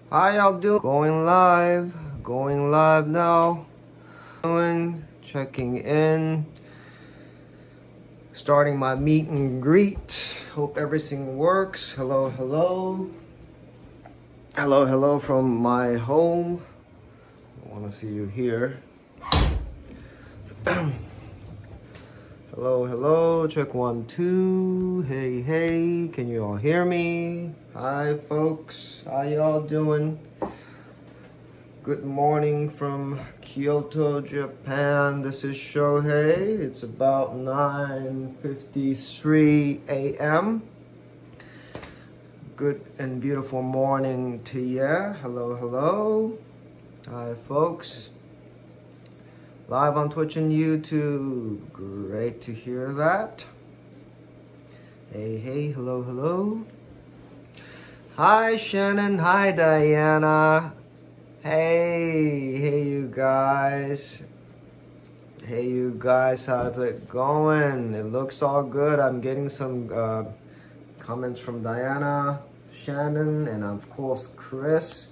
How y'all doing? Going live now. Checking in, starting my meet and greet. Hope everything works. Hello, hello. Hello from my home. I want to see you here. Hello, check 1, 2. Hey, can you all hear me? Hi folks, how y'all doing? Good morning from Kyoto, Japan. This is Shohei. It's about 9:53 a.m. Good and beautiful morning to ya. Hello. Hi folks. Live on Twitch and YouTube. Great to hear that. Hey, hello. Hi Shannon, hi Diana. Hey you guys. How's it going? It looks all good. I'm getting some comments from Diana, Shannon, and of course Chris.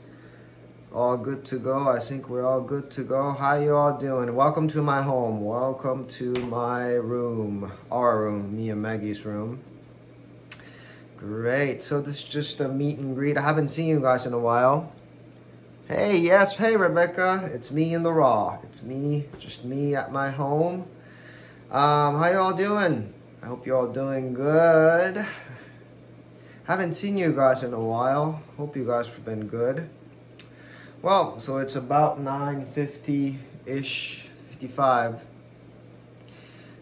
All good to go. I think we're all good to go. How you all doing? Welcome to my home. Welcome to my room. Our room, me and Meggy's room. Great. So this is just a meet and greet. I haven't seen you guys in a while. Hey Rebecca. It's me in the raw. It's me, just me at my home. How you all doing? I hope you all doing good. Haven't seen you guys in a while. Hope you guys have been good. Well, so it's about 9:50-ish,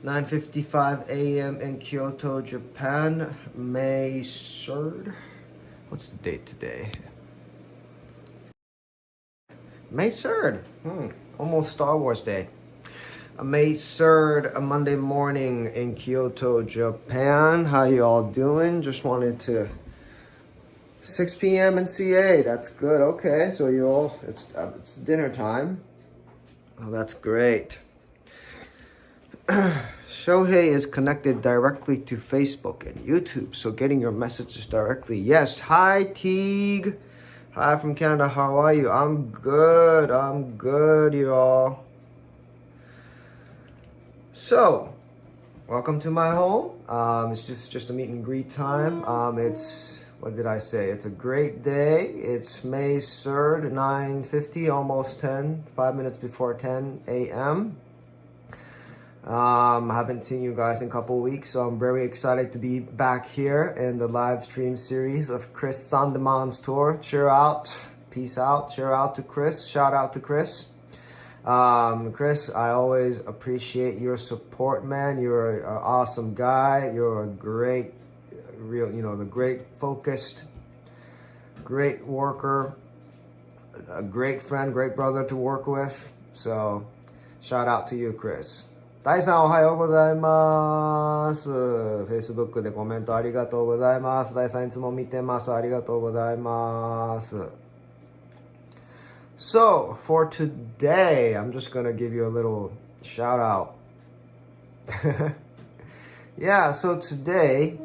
9:55 a.m. in Kyoto, Japan, May 3rd. What's the date today? May 3rd. Almost Star Wars Day. May 3rd, a Monday morning in Kyoto, Japan. How you all doing? Just wanted to 6 p.m. in CA. That's good. Okay, so you all, it's dinner time. Oh, that's great. Shohei is connected directly to Facebook and YouTube, so getting your messages directly. Yes. Hi, Teague. Hi from Canada. How are you? I'm good, y'all. So, welcome to my home. It's just a meet and greet time. What did I say? It's a great day. It's May 3rd, 9:50, almost 10, 5 minutes before 10 a.m. I haven't seen you guys in a couple weeks, so I'm very excited to be back here in the live stream series of Chris Sandeman's tour. Cheer out. Peace out. Cheer out to Chris. Shout out to Chris. Chris, I always appreciate your support, man. You're an awesome guy. You're a great the great focused, great worker, a great friend, great brother to work with. So, shout out to you, Chris. 大さんおはようございます。Facebook でコメントありがとうございます。大さんいつも見てます。ありがとうございます。So, for today, I'm just gonna give you a little shout out. Yeah, so today,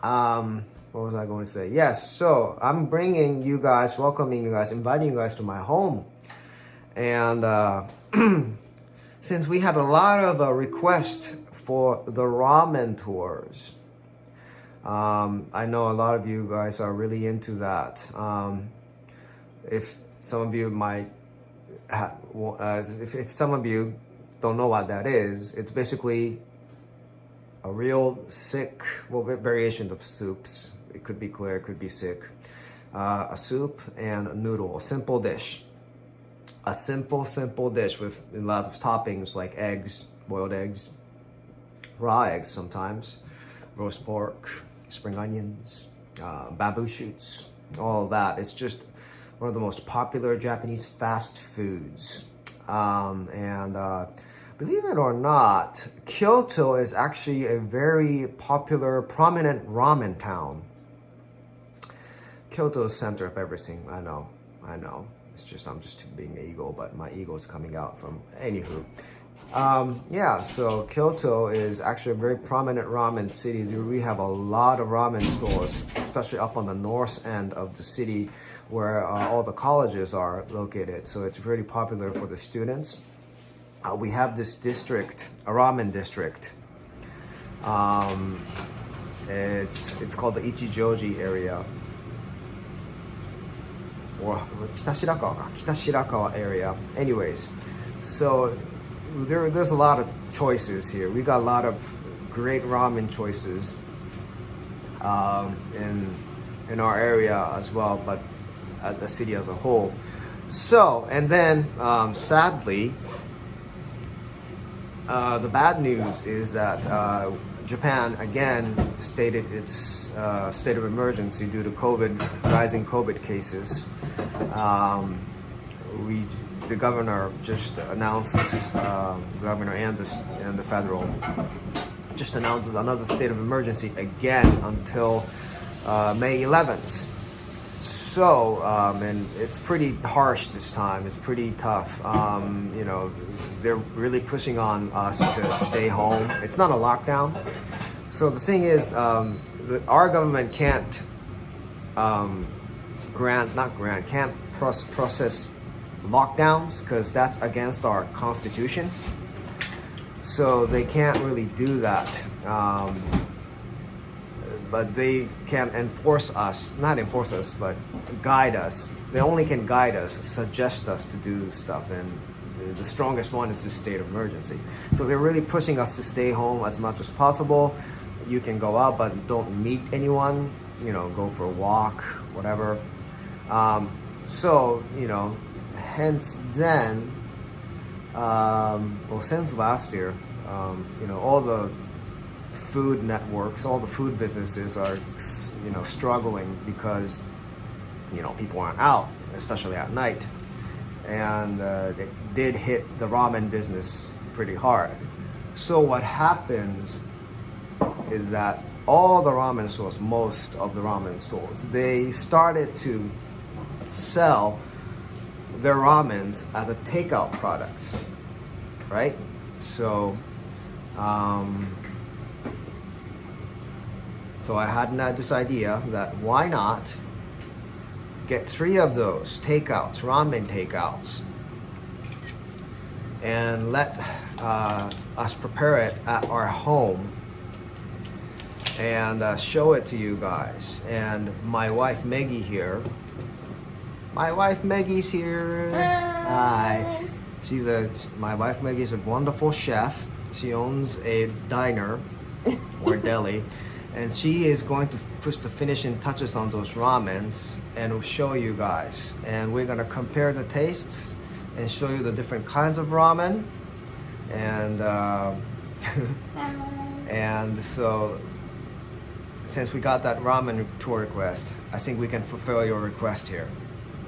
what was I going to say? Yes, so I'm welcoming you guys, inviting you guys to my home. And since we had a lot of requests for the ramen tours, I know a lot of you guys are really into that. If some of you if some of you don't know what that is, it's basically a real thick, variation of soups. It could be clear, it could be thick. A soup and a noodle, a simple dish. A simple dish with a lot of toppings like eggs, boiled eggs, raw eggs sometimes, roast pork, spring onions, bamboo shoots, all of that. It's just one of the most popular Japanese fast foods. Believe it or not, Kyoto is actually a very popular, prominent ramen town. Kyoto is center of everything. I know. I'm just being ego, but my ego is coming out from. Anywho, Yeah, so Kyoto is actually a very prominent ramen city. We have a lot of ramen stores, especially up on the north end of the city where all the colleges are located. So it's really popular for the students. We have this district, a ramen district. It's called the Ichijoji area. Or Kitashirakawa area. Anyways, so there's a lot of choices here. We got a lot of great ramen choices in our area as well, but at the city as a whole. So, and then sadly, the bad news is that Japan again stated its state of emergency due to rising COVID cases. The governor just announced, governor and the federal just announced another state of emergency again until May 11th. So, and it's pretty harsh this time. It's pretty tough. You know, they're really pushing on us to stay home. It's not a lockdown. So the thing is, our government can't can't process lockdowns because that's against our constitution. So they can't really do that. But they can not enforce us, but guide us. They only can guide us, suggest us to do stuff, and the strongest one is the state of emergency. So they're really pushing us to stay home as much as possible. You can go out, but don't meet anyone, you know, go for a walk, whatever. So, you know, hence then, well, since last year, you know, all the food networks, all the food businesses are, you know, struggling because, you know, people aren't out, especially at night. And it did hit the ramen business pretty hard. So what happens is that all the ramen stores, most of the ramen stores, they started to sell their ramens as a takeout products, right? So, so I had this idea that why not get 3 of those takeouts, ramen takeouts, and let us prepare it at our home and show it to you guys. And my wife Meggy here. My wife Meggy's here. Hi. My wife Meggy is a wonderful chef. She owns a diner or deli. And she is going to push the finishing touches on those ramens and will show you guys. And we're gonna compare the tastes and show you the different kinds of ramen. And and so since we got that ramen tour request, I think we can fulfill your request here,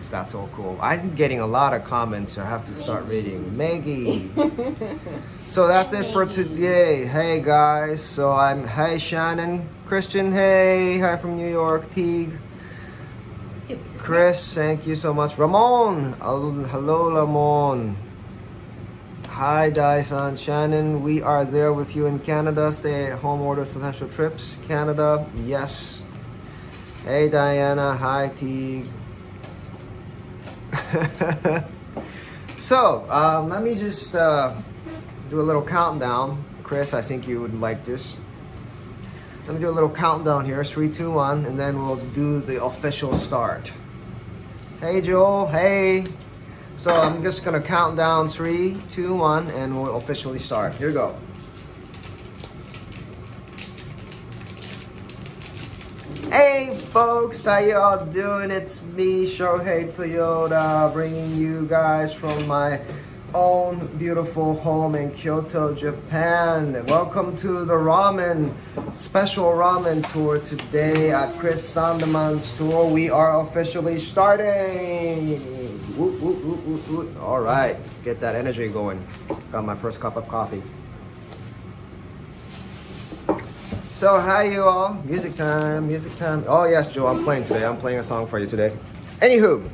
if that's all cool. I'm getting a lot of comments, so I have to start reading. Meggy. So that's it for today. Hey guys, so hey Shannon, Christian, hey, hi from New York, Teague, Chris, thank you so much. Ramon, hello Ramon. Hi Dyson, Shannon, we are there with you in Canada. Stay at home, order potential trips. Canada, yes. Hey Diana, hi Teague. So, let me just do a little countdown. Chris, I think you would like this. Let me do a little countdown here, 3, 2, 1, and then we'll do the official start. Hey Joel, hey. So I'm just gonna count down 3, 2, 1, and we'll officially start. Here we go. Hey folks, how y'all doing? It's me, Shohei Toyoda, bringing you guys from my own beautiful home in Kyoto, Japan. Welcome to the special ramen tour today at Chris Sandeman's store. We are officially starting. Woot, woot, woot, woot, woot. All right, get that energy going. Got my first cup of coffee. So hi you all, music time, music time. Oh yes, Joe, I'm playing today. I'm playing a song for you today. Anywho,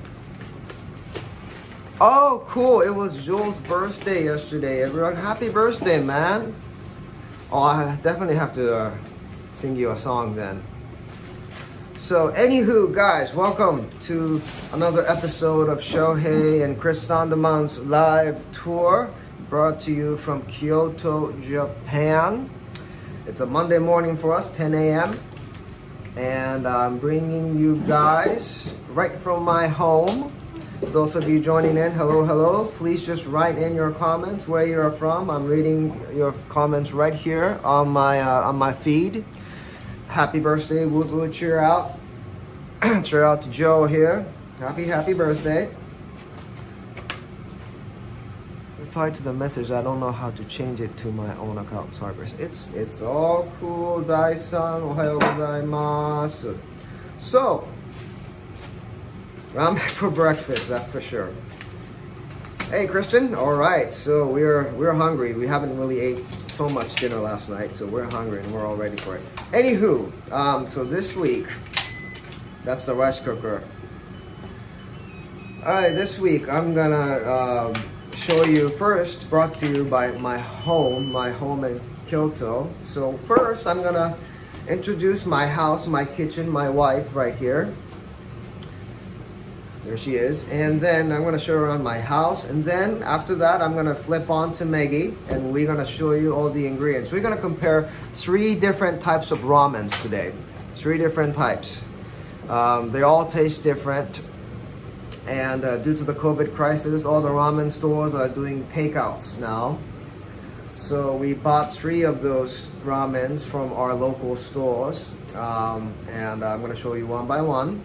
Oh, cool. It was Joel's birthday yesterday. Everyone, happy birthday, man. Oh, I definitely have to sing you a song then. So, anywho, guys, welcome to another episode of Shohei and Chris Sandeman's live tour, brought to you from Kyoto, Japan. It's a Monday morning for us, 10 a.m. And I'm bringing you guys right from my home. Those of you joining in, hello, hello. Please just write in your comments where you're from. I'm reading your comments right here on my feed. Happy birthday, woot woot, cheer out. Cheer out to Joe here. Happy birthday. Reply to the message. I don't know how to change it to my own account. Sorry, it's all cool. Dai-san, ohayou gozaimasu. So, ramen for breakfast, that's for sure. Hey, Christian. All right, so we're hungry. We haven't really ate so much dinner last night, so we're hungry and we're all ready for it. Anywho, so this week, that's the rice cooker. All right, this week I'm gonna show you first, brought to you by my home in Kyoto. So first, I'm gonna introduce my house, my kitchen, my wife right here. There she is. And then I'm gonna show you around my house. And then after that, I'm gonna flip on to Meggy and we're gonna show you all the ingredients. We're gonna compare 3 different types of ramens today. 3 different types. They all taste different. And due to the COVID crisis, all the ramen stores are doing takeouts now. So we bought 3 of those ramens from our local stores. And I'm gonna show you one by one.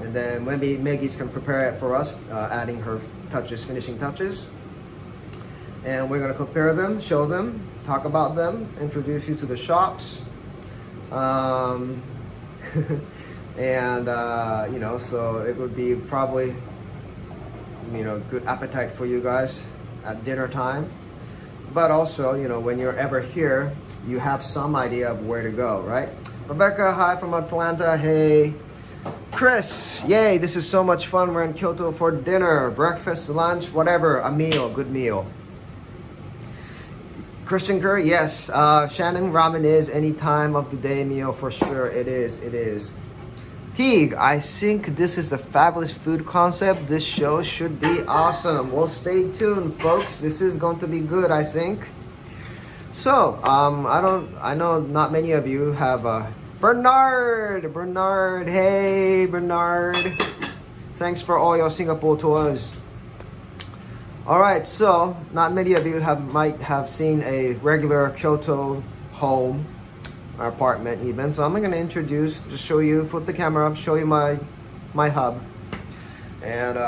And then maybe Meggy's can prepare it for us, adding her touches, finishing touches. And we're gonna compare them, show them, talk about them, introduce you to the shops. And you know, so it would be probably, you know, good appetite for you guys at dinner time. But also, you know, when you're ever here, you have some idea of where to go, right? Rebecca, hi from Atlanta, hey. Chris, yay, this is so much fun. We're in Kyoto for dinner, breakfast, lunch, whatever, a meal, good meal. Christian Curry, yes. Shannon, ramen is any time of the day meal for sure. It is. Teague, I think this is a fabulous food concept. This show should be awesome. Well, stay tuned, folks. This is going to be good, I think. So, I know not many of you have Bernard, hey Bernard. Thanks for all your Singapore tours. All right, so not many of you might have seen a regular Kyoto home or apartment even. So I'm gonna introduce, just show you, flip the camera up, show you my hub, and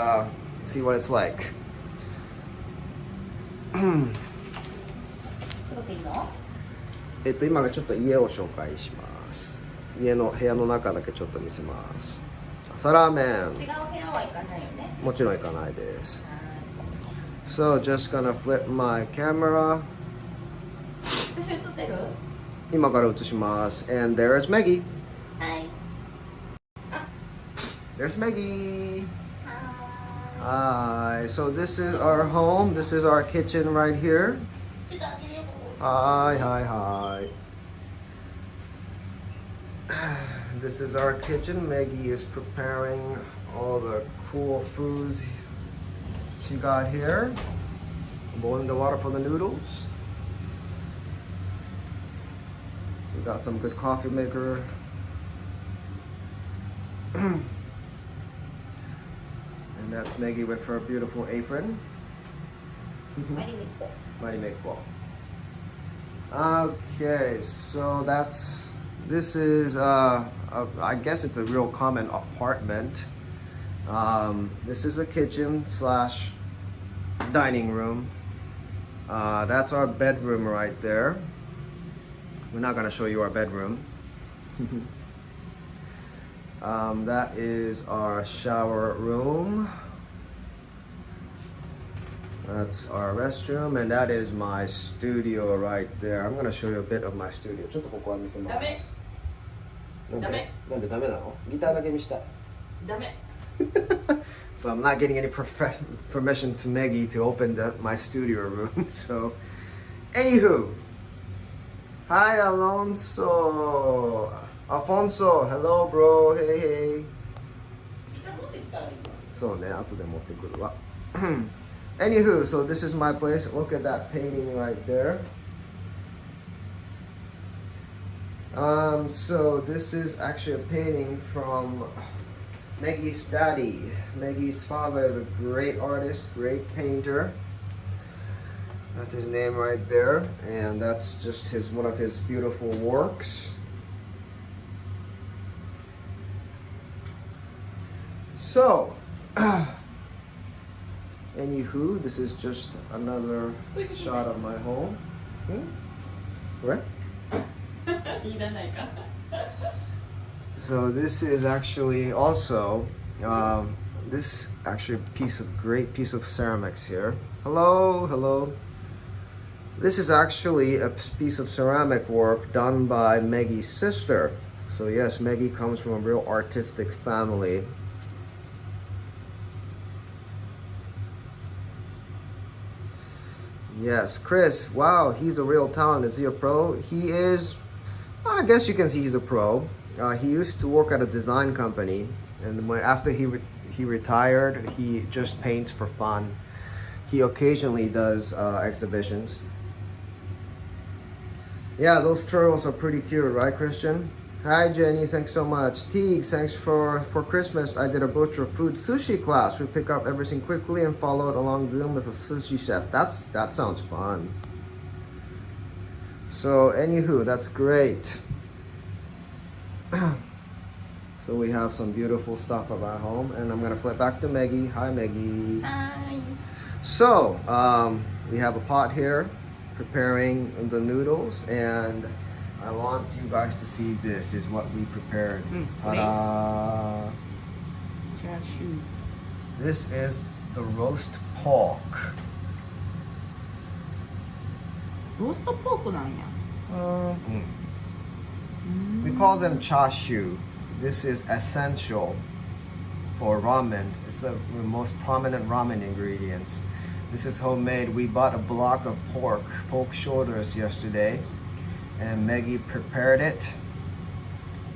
see what it's like. 今がちょっと家を紹介します。家の部屋の中だけちょっと見せます。朝ラーメン。違う部屋は行かないよね。もちろん行かないです。So just gonna flip my camera. 私映ってる？今から映します。And there's Meggy. Hi. There's Meggy. Hi. So this is our home. This is our kitchen right here. Hi. This is our kitchen. Meggy is preparing all the cool foods she got here. Boiling the water for the noodles. We got some good coffee maker. And that's Meggy with her beautiful apron. Marimekpo. Okay, so this is I guess it's a real common apartment. This is a kitchen slash dining room. That's our bedroom right there. We're not gonna show you our bedroom. That is our shower room. That's our restroom, and that is my studio right there. I'm gonna show you a bit of my studio. ちょっとここは見せます。なんでダメなの？ギターだけ見したい。ダメ。So I'm not getting any permission to Meggy to open my studio room. So, anywho, hi Alfonso, hello bro, hey hey. そうね、後で持ってくるわ。Anywho, so this is my place. Look at that painting right there. So this is actually a painting from Meggy's daddy. Meggy's father is a great artist, great painter. That's his name right there, and that's just one of his beautiful works. So, anywho, this is just another shot of my home. Correct? So this is actually also this actually great piece of ceramics here. Hello. This is actually a piece of ceramic work done by Meggy's sister. So yes, Meggy comes from a real artistic family. Yes, Chris, wow, he's a real talent. Is he a pro? He is, I guess you can see he's a pro. He used to work at a design company, and after he retired, he just paints for fun. He occasionally does exhibitions. Yeah, those turtles are pretty cute, right, Christian? Hi, Jenny, thanks so much. Teague, thanks for Christmas. I did a butcher food sushi class. We pick up everything quickly and followed along Zoom with a sushi chef. That sounds fun. So, anywho, that's great. So we have some beautiful stuff of our home, and I'm gonna flip back to Meggy. Hi, Meggy. Hi. So, we have a pot here, preparing the noodles, and I want you guys to see this is what we prepared. Ta-da! Chashu. This is the roast pork. Roast pork なんや。We call them chashu. This is essential for ramen. It's the most prominent ramen ingredients. This is homemade. We bought a block of pork shoulders yesterday, and Meggy prepared it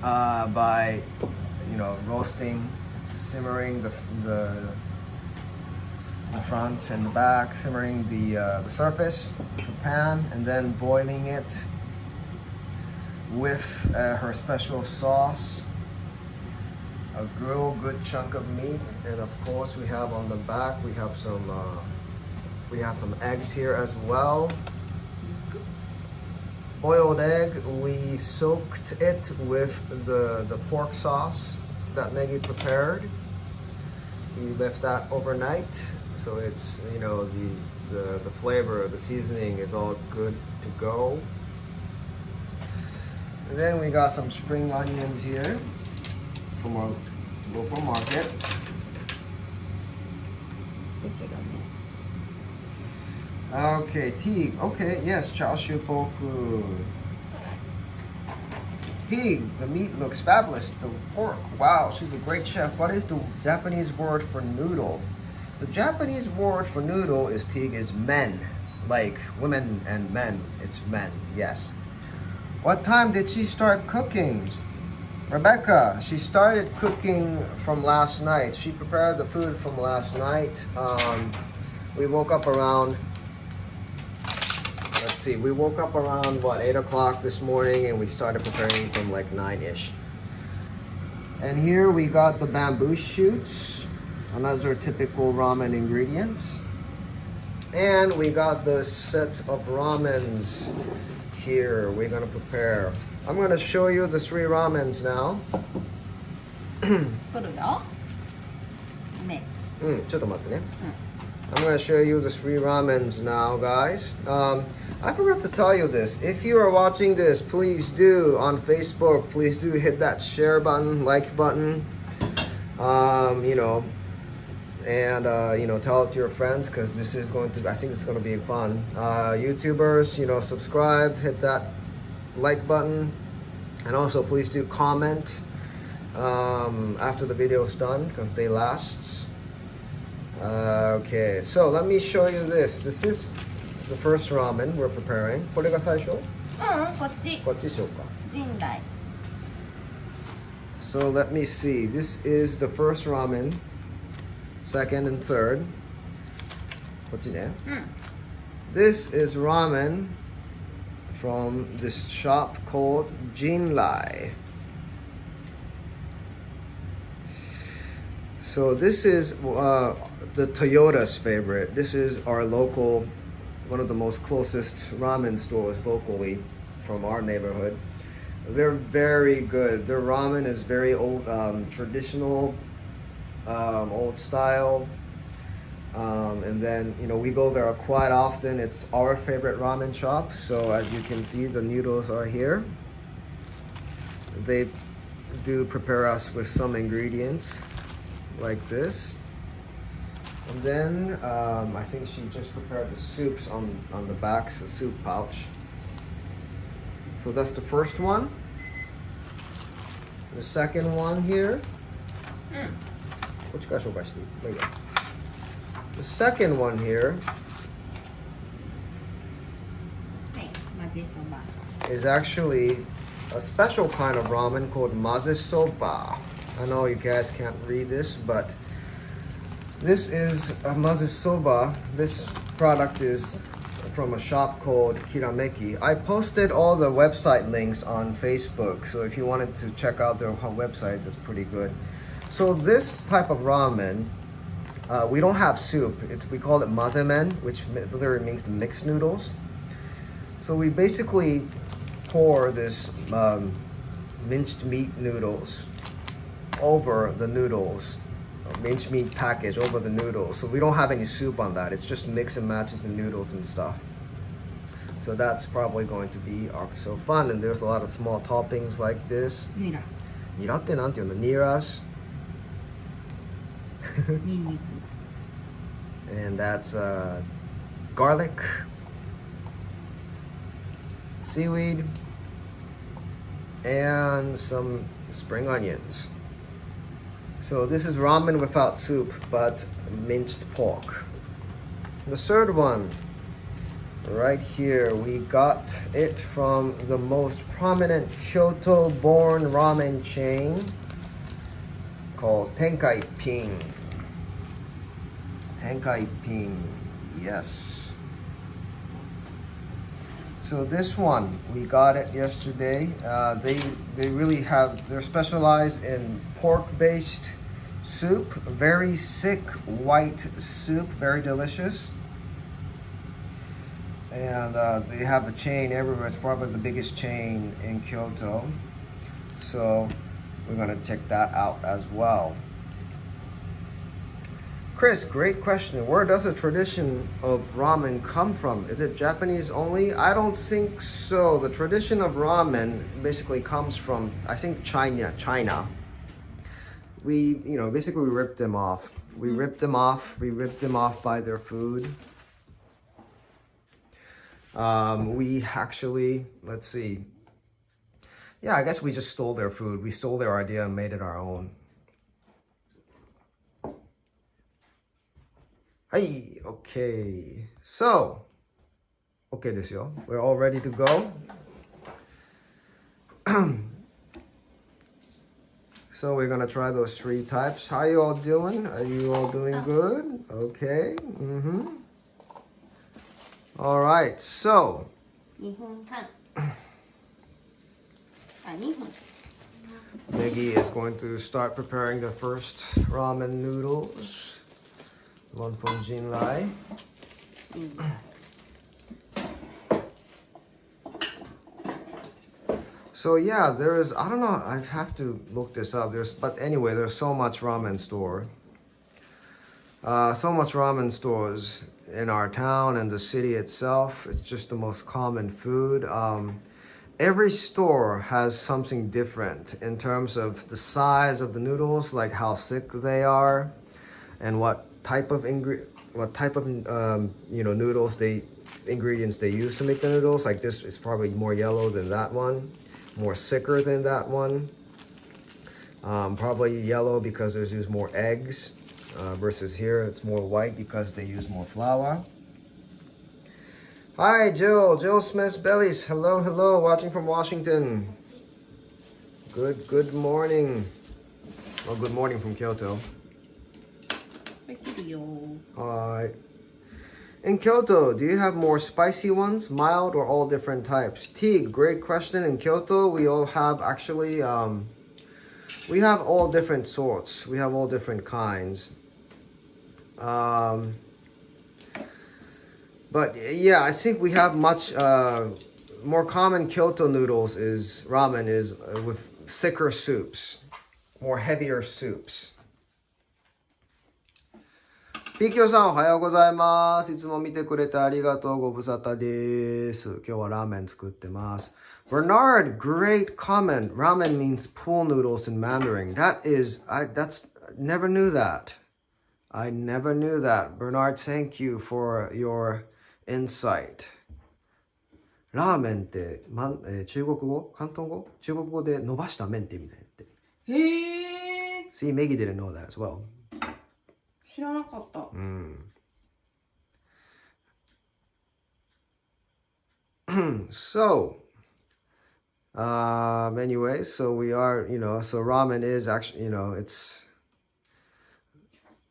by, roasting, simmering the fronts and the back, simmering the surface, the pan, and then boiling it with her special sauce, a real good chunk of meat, and of course we have on the back we have some eggs here as well. Boiled egg, we soaked it with the pork sauce that Meggy prepared. We left that overnight, so it's the flavor, the seasoning is all good to go. And then we got some spring onions here from our local market. Okay, Teague. Okay, yes, chashu poku. Teague, the meat looks fabulous. The pork, wow, she's a great chef. What is the Japanese word for noodle? The Japanese word for noodle is men, like women and men. It's men, yes. What time did she start cooking? Rebecca, she started cooking from last night. She prepared the food from last night. We woke up around, we woke up around, 8 o'clock this morning, and we started preparing from like 9-ish. And here we got the bamboo shoots, another typical ramen ingredients. And we got the set of ramens here we're gonna prepare. I'm gonna show you the 3 ramens now. 取るよ。ね。ちょっと待ってね。I'm gonna show you the 3 ramens now, guys. I forgot to tell you this. If you are watching this, please do on Facebook, please do hit that share button, like button. And tell it to your friends, because this is I think it's going to be fun. YouTubers, subscribe, hit that like button, and also please do comment after the video is done, because they last. Okay, so let me show you this. This is the first ramen we're preparing. これが最初?こっち。こっちしようか。陣来。 So let me see. This is the first ramen, second and third. こっちね。This is ramen from this shop called Jinlai. So this is the Toyoda's favorite. This is our local, one of the most closest ramen stores locally from our neighborhood. They're very good. Their ramen is very old, traditional, old style. And then, you know, we go there quite often. It's our favorite ramen shop. So as you can see, the noodles are here. They do prepare us with some ingredients like this. And then I think she just prepared the soups on the back, the soup pouch. So that's the first one. The second one here. The second one here is actually a special kind of ramen called maze soba. I know you guys can't read this, but this is a maze soba. This product is from a shop called Kirameki. I posted all the website links on Facebook, so if you wanted to check out their website, it's pretty good. So this type of ramen, we don't have soup. We call it mazemen, which literally means the mixed noodles. So we basically pour this minced meat noodles over the noodles, minced meat package over the noodles. So we don't have any soup on that. It's just mix and matches the noodles and stuff. So that's probably going to be so fun. And there's a lot of small toppings like this. Nira. Niraってなんていうの? Niras. And that's garlic, seaweed, and some spring onions. So this is ramen without soup, but minced pork. The third one, right here, we got it from the most prominent Kyoto-born ramen chain called Tenkai Ping. Tenkai Ping, yes. So this one, we got it yesterday. They really they're specialized in pork-based soup, very thick white soup, very delicious. And they have a chain everywhere. It's probably the biggest chain in Kyoto. So we're gonna check that out as well. Chris, great question. Where does the tradition of ramen come from? Is it Japanese only? I don't think so. The tradition of ramen basically comes from, I think, China. We, basically we ripped them off. We ripped them off by their food. We actually, let's see. Yeah, I guess we just stole their food. We stole their idea and made it our own. Hey, okay. So, okay, this yo. We're all ready to go. So we're gonna try those 3 types. How you all doing? Are you all doing good? Okay. All right. So. 2分半。2分。 Meggy is going to start preparing the first ramen noodles. One from Jinlai. So yeah, there is, I don't know, I have to look this up. But anyway, there's so much ramen store. So much ramen stores in our town and the city itself. It's just the most common food. Every store has something different in terms of the size of the noodles, like how thick they are, and what type of noodles ingredients they use to make the noodles. Like this is probably more yellow than that one, more thicker than that one. Probably yellow because there's used more eggs versus here it's more white because they use more flour. Hi, Jill Smith's Bellies. Hello, hello, watching from Washington. Good morning. Well, good morning from Kyoto. Hi. In Kyoto, do you have more spicy ones, mild, or all different types? Teague, great question. In Kyoto, we all have actually, we have all different sorts. We have all different kinds. But yeah, I think we have much more common Kyoto noodles is ramen is with thicker soups, more heavier soups. ピーキョさんおはようございます。いつも見てくれてありがとう。ご無沙汰です。今日はラーメン作ってます。Bernard, great comment. Ramen means pool noodles in Mandarin. Never knew that. I never knew that. Bernard, thank you for your insight. ラーメンって、中国語広東語中国語で伸ばした麺って意味だよって。へえ。See, Meggy didn't know that as well. 知らなかった。So, anyway, so we are, so ramen is actually, it's,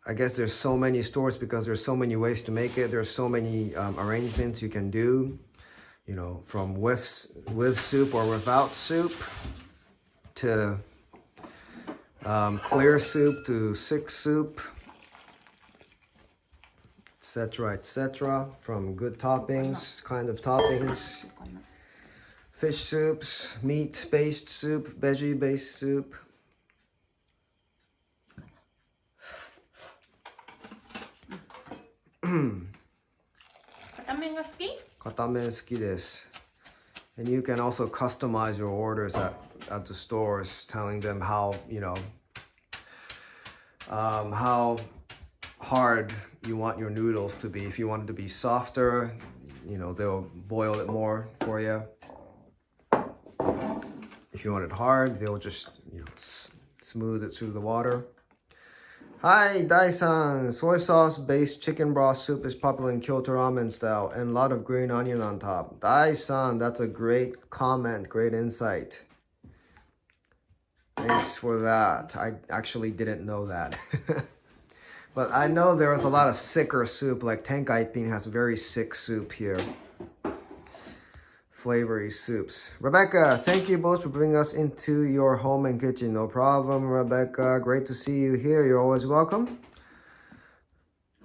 I guess there's so many stores because there's so many ways to make it. There's so many arrangements you can do, from with soup or without soup to clear soup to thick soup, etc., from good toppings, kind of toppings, fish soups, meat-based soup, veggie-based soup. 片面が好き？片面好きです。And you can also customize your orders at the stores, telling them how, how hard you want your noodles to be. If you want it to be softer, they'll boil it more for you. If you want it hard, they'll just, smooth it through the water. Hi, Dai-san. Soy sauce-based chicken broth soup is popular in Kyoto ramen style and a lot of green onion on top. Dai-san, that's a great comment, great insight. Thanks for that. I actually didn't know that. But I know there was a lot of thicker soup, like Tenkai-pin has very thick soup here. Flavory soups. Rebecca, thank you both for bringing us into your home and kitchen. No problem, Rebecca. Great to see you here. You're always welcome.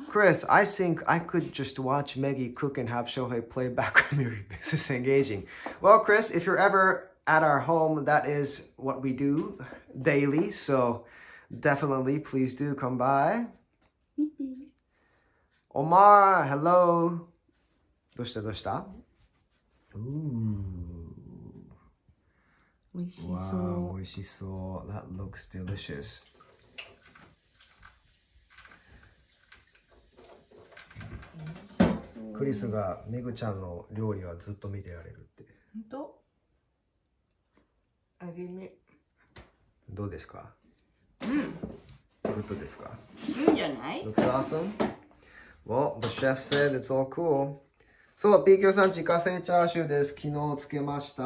Chris, I think I could just watch Meggy cook and have Shohei play background music. This is engaging. Well, Chris, if you're ever at our home, that is what we do daily. So definitely, please do come by. Omar, hello. どうしたOoh. 美味しそう。Wow, 美味しそう。That looks delicious. クリスがめぐちゃんの料理はずっと見てられるって。本当？あげる。どうですか？うん。グッドですか？いいんじゃない？ Looks awesome. Well, the chef said it's all cool. そう、ピーキョさん自家製チャーシューです。昨日つけました。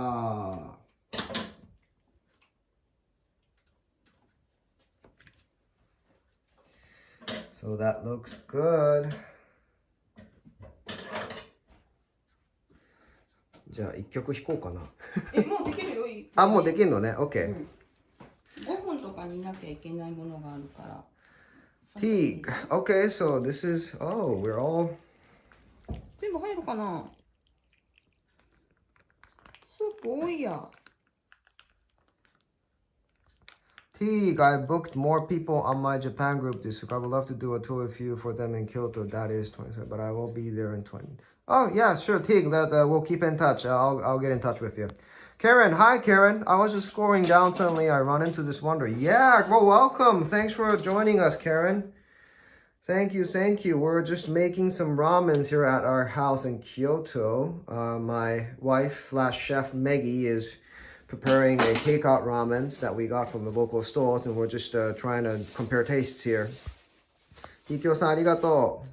So that looks good. じゃあ一曲弾こうかな。もうできるよ。あ、もうできるのね。OK。5分とかになきゃいけないものがあるから。Teague. Okay, so this is, we're all. 全部入るかな？スープ多いや。Teague, I booked more people on my Japan group this week. I would love to do a tour with you for them in Kyoto. That is 27, but I will be there in 20. Oh, yeah, sure, Teague. We'll keep in touch. I'll get in touch with you. Karen, hi, Karen. I was just scrolling down. Suddenly, I run into this wonder. Yeah, well, welcome. Thanks for joining us, Karen. Thank you. We're just making some ramens here at our house in Kyoto. My wife / chef Meggy is preparing a takeout ramens that we got from the local stores, and we're just trying to compare tastes here. Tikyo-san, arigato.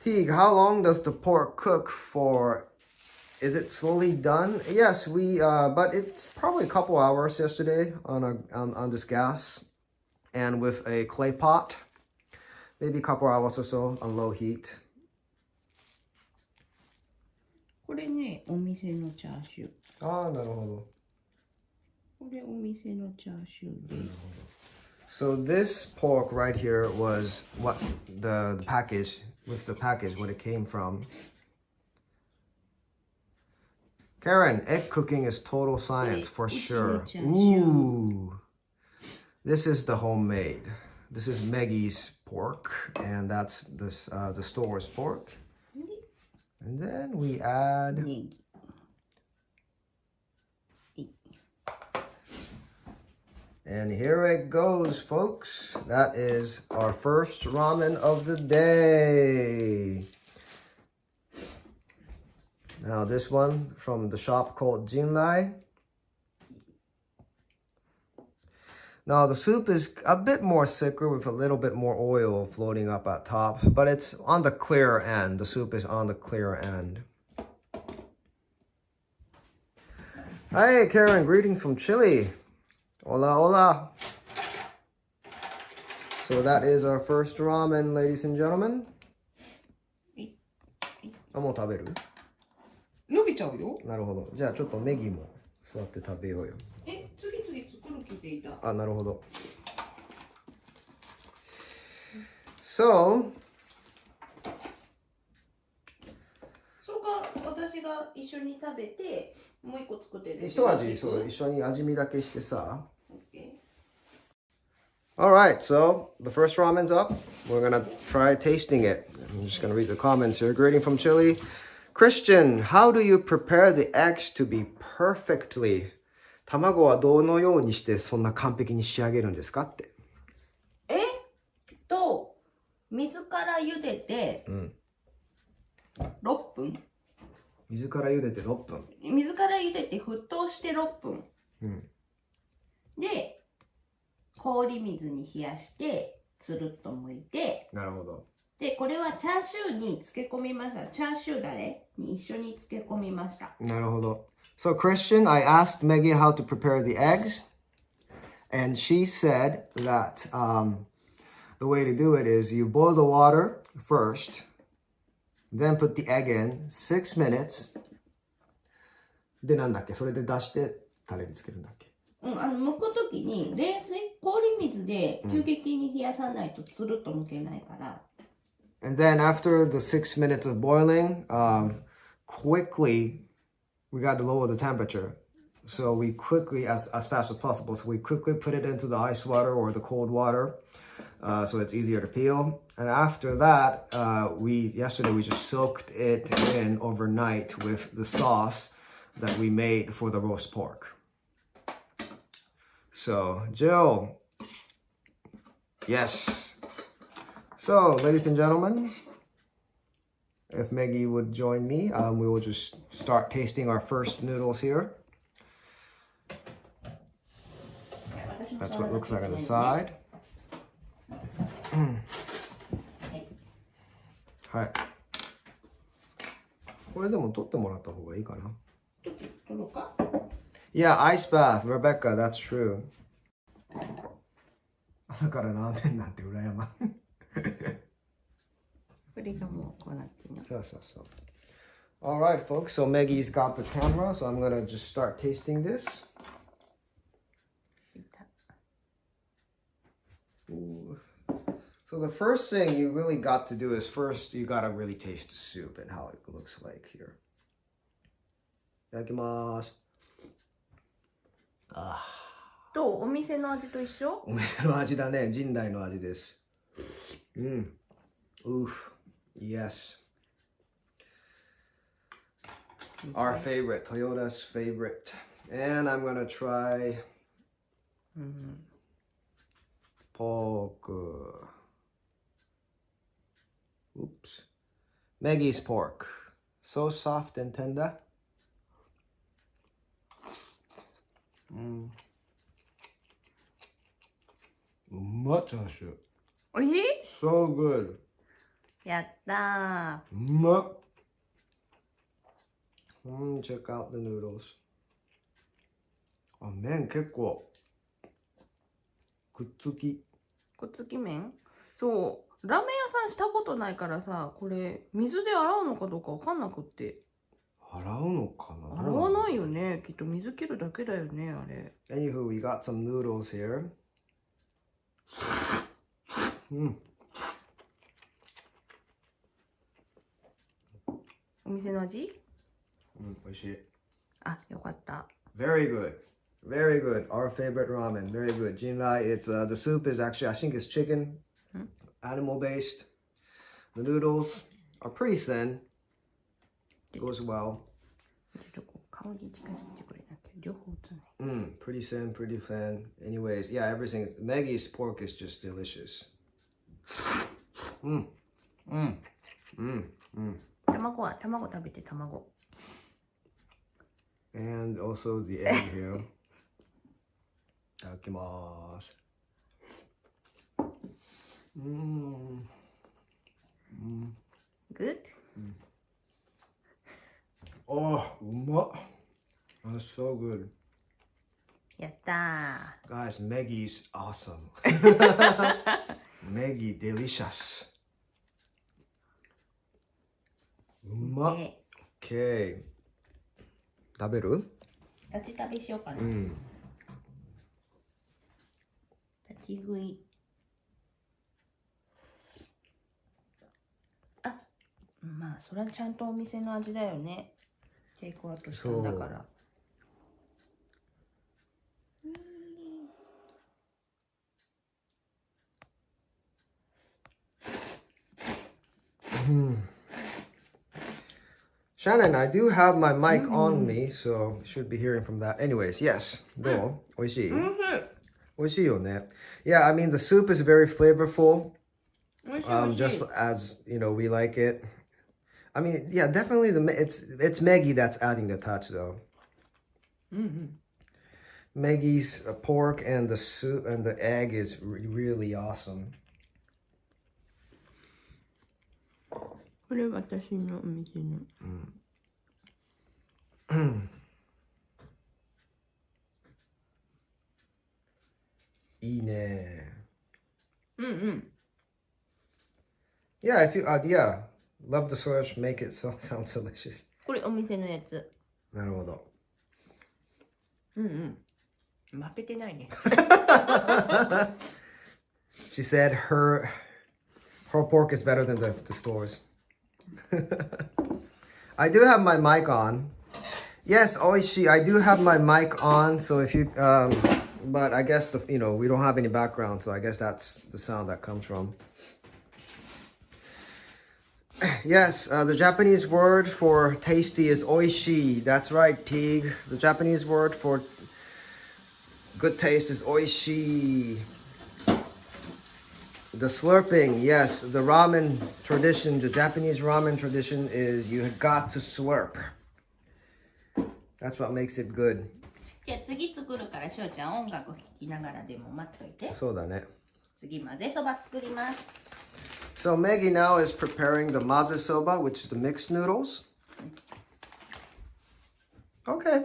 Teague, how long does the pork cook for? Is it slowly done? Yes, but it's probably a couple hours yesterday on this gas, and with a clay pot, maybe a couple hours or so on low heat. これね、お店のチャーシュー。ああ、なるほど。これお店のチャーシューで。So this pork right here was what the package, what it came from. Karen, egg cooking is total science for sure. Ooh. This is the homemade. This is Meggy's pork, and that's the store's pork. And then we add and here it goes, folks. That is our first ramen of the day. Now this one from the shop called Jinrai. Now the soup is a bit more thicker with a little bit more oil floating up at top, but it's on the clear end. The soup is on the clear end. Hey Karen, greetings from Chile. Hola, hola. So that is our first ramen, ladies and gentlemen. あ、もう食べる？伸びちゃうよ。なるほど。じゃあちょっとネギも座って食べようよ。次々作る気でいた。あ、なるほど。So それか私が一緒に食べてもう一個作ってる。一味そう一緒に味見だけしてさ。Okay. Alright, so the first ramen's up. We're gonna try tasting it. I'm just gonna read the comments here. Greeting from Chile. Christian, how do you prepare the eggs to be perfectly? 卵はどのようにしてそんな完璧に仕上げるんですかって。水から茹でて6分。水から茹でて6分。水から茹でて沸騰して6分。で、氷水に冷やしてつるっと剥いて。なるほど。で、これはチャーシューに漬け込みました。チャーシューだれに一緒に漬け込みました。なるほど。So Christian, I asked Meggy how to prepare the eggs, and she said that the way to do it is you boil the water first, then put the egg in 6 minutes. で、なんだっけそれで出してタレにつけるんだっけ剥くときに冷水、氷水で急激に冷やさないとつるっと剥けないから。And then after the 6 minutes of boiling, quickly, we got to lower the temperature. So we quickly, as fast as possible, so we quickly put it into the ice water or the cold water, so it's easier to peel. And after that, yesterday we just soaked it in overnight with the sauce that we made for the roast pork. So, Jill, yes. So, ladies and gentlemen, if Meggy would join me, we will just start tasting our first noodles here. That's what it looks like on the side. はい。これでも取ってもらった方がいいかな。取ろうか？ Yeah, ice bath, Rebecca, that's true. 朝からラーメンなんて羨ま。これがもうこうなってるの。そうそうそう。Alright, folks, so Meggy's got the camera, so I'm gonna just start tasting this. Ooh. So the first thing you really got to do is first you gotta really taste the soup and how it looks like here. いただきます。どう？お店の味と一緒？お店の味だね。陣内の味です。Oof. Yes. Our favorite, Toyota's favorite. And I'm gonna try pork. Oops. Meggy's pork. So soft and tender. チャーシュー。おいしい So good. やったうまっ。Check out the noodles. あ、麺結構くっつき。ー。くっつき麺そう。ラーメン屋さんしたことないからさ、これ、水で洗うのかどうかわかんなくって。洗うのかな。洗わないよね。きっと水切るだけだよね、あれ。Anywho, we got some noodles here. お店の味美味しい。あ、よかった。Very good. Very good. Our favorite ramen. Very good. Jinrai, it's the soup is actually, I think it's chicken, animal based. The noodles are pretty thin. Goes well. ちょっとこう顔に近づいてくれなきゃ両方映んない。Pretty thin, pretty thin. Anyways, yeah, everything. Meggy's pork is just delicious. 卵は卵食べて卵。And also the egg here. いただきます。Good? Oh, うまっ。That's so good. やったー。 Guys, Meggy's awesome. Meggy delicious. うまっ。で OK。食べる？立ち食べしようかな。立ち食い。あ、まあそれはちゃんとお店の味だよね。テイクアウトしたんだから。Shannon, I do have my mic on me, so you should be hearing from that. Anyways, yes. どう？美味しい？美味しいよね。Yeah, I mean the soup is very flavorful. Just as, you know, we like it. I mean, yeah, definitely it's Meggy that's adding the touch though. Meggy's pork and the soup and the egg is really awesome. これ私のお店の。いいね。Yeah, if you, yeah, love the source, make it so sound delicious. これお店のやつ。なるほど。負けてないね。She said her pork is better than the stores. I do have my mic on. Yes, oishi. I do have my mic on. So if you, but I guess we don't have any background, so I guess that's the sound that comes from. Yes, the Japanese word for tasty is oishi. That's right, Teague. The Japanese word for good taste is oishi. The slurping, yes, the ramen tradition, the Japanese ramen tradition is you got to slurp. That's what makes it good. じゃあ次作るからしょうちゃん音楽聴きながらでも待っといて。そうだね。次混ぜそば作ります。So Meggy now is preparing the maze soba, which is the mixed noodles. Okay.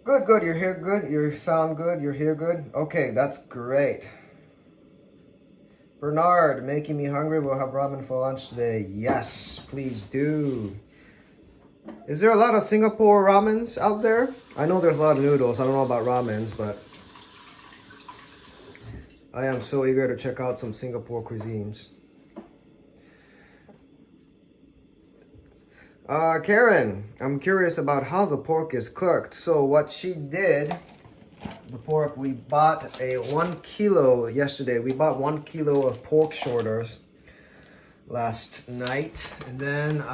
Good, good. You're here good. You sound good. You're here good. Okay, that's great. Bernard, making me hungry. We'll have ramen for lunch today. Yes, please do. Is there a lot of Singapore ramens out there? I know there's a lot of noodles. I don't know about ramens, but I am so eager to check out some Singapore cuisines. Karen, I'm curious about how the pork is cooked. So what she did, the pork, we bought 1 kilo yesterday. We bought 1 kilo of pork shoulders last night. And then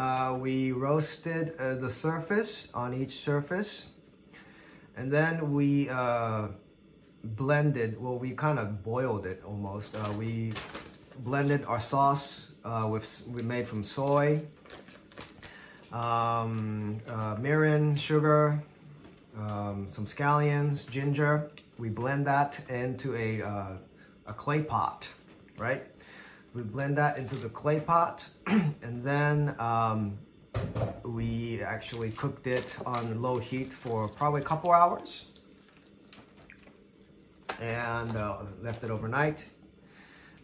we roasted the surface on each surface. And then we blended, well, we kind of boiled it almost. We blended our sauce we made from soy. mirin, sugar, some scallions, ginger. We blend that into a clay pot, right? We blend that into the clay pot, and then we actually cooked it on low heat for probably a couple hours, and left it overnight,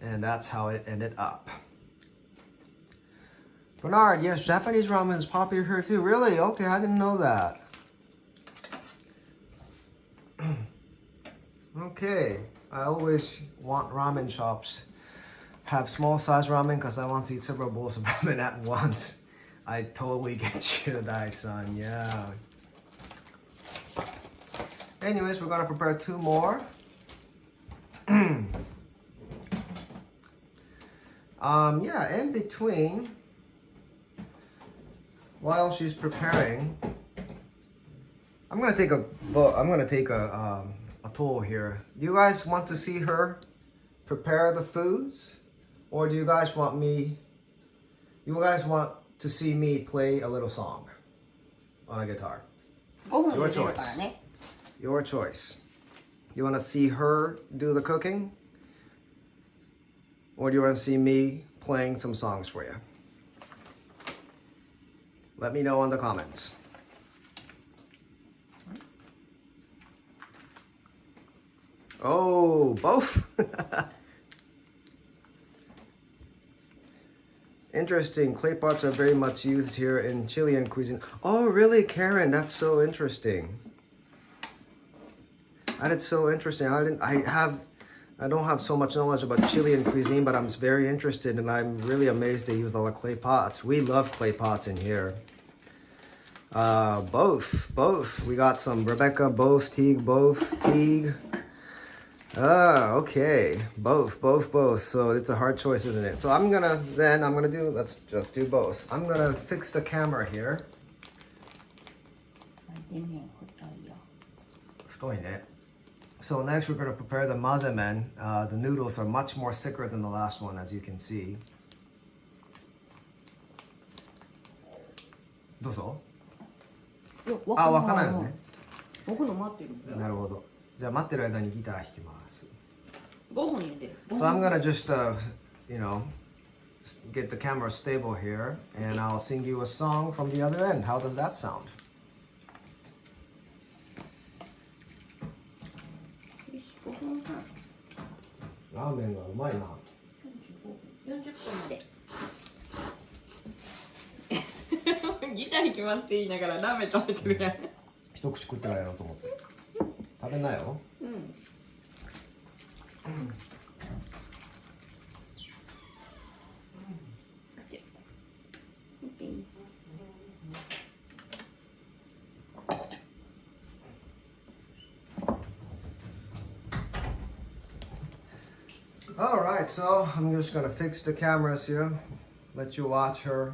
and that's how it ended up. Bernard, yes, Japanese ramen is popular here too. Really? Okay, I didn't know that. Okay, I always want ramen shops have small size ramen because I want to eat several bowls of ramen at once. I totally get you, Dai-san, yeah. Anyways, we're gonna prepare 2 more. Yeah, in between, while she's preparing, I'm gonna take a tool here. Do you guys want to see her prepare the foods, or do you guys want to see me play a little song on a guitar? Your choice. Your choice. You want to see her do the cooking, or do you want to see me playing some songs for you? Let me know in the comments. Oh, both. Interesting. Clay pots are very much used here in Chilean cuisine. Oh, really, Karen? That's so interesting. That is so interesting. I don't have so much knowledge about Chilean cuisine, but I'm very interested, and I'm really amazed they use a lot of clay pots. We love clay pots in here. Both. We got some Rebecca, both, Teague. Okay. Both. So it's a hard choice, isn't it? So let's just do both. I'm gonna fix the camera here. So next we're gonna prepare the mazemen. The noodles are much more thicker than the last one, as you can see. どうぞ。あ、わからないよね。僕の待ってる。なるほど。じゃあ待ってる間にギター弾きます。5分入れる。So I'm gonna just, get the camera stable here, and I'll sing you a song from the other end. How does that sound? 5分半。ラーメンがうまいな。40分まで。ギター弾きますって言いながらラーメン食べてるやん。一口食ってからやろうと思って。食べなよ。うん。Alright, so I'm just gonna fix the cameras here. Let you watch her.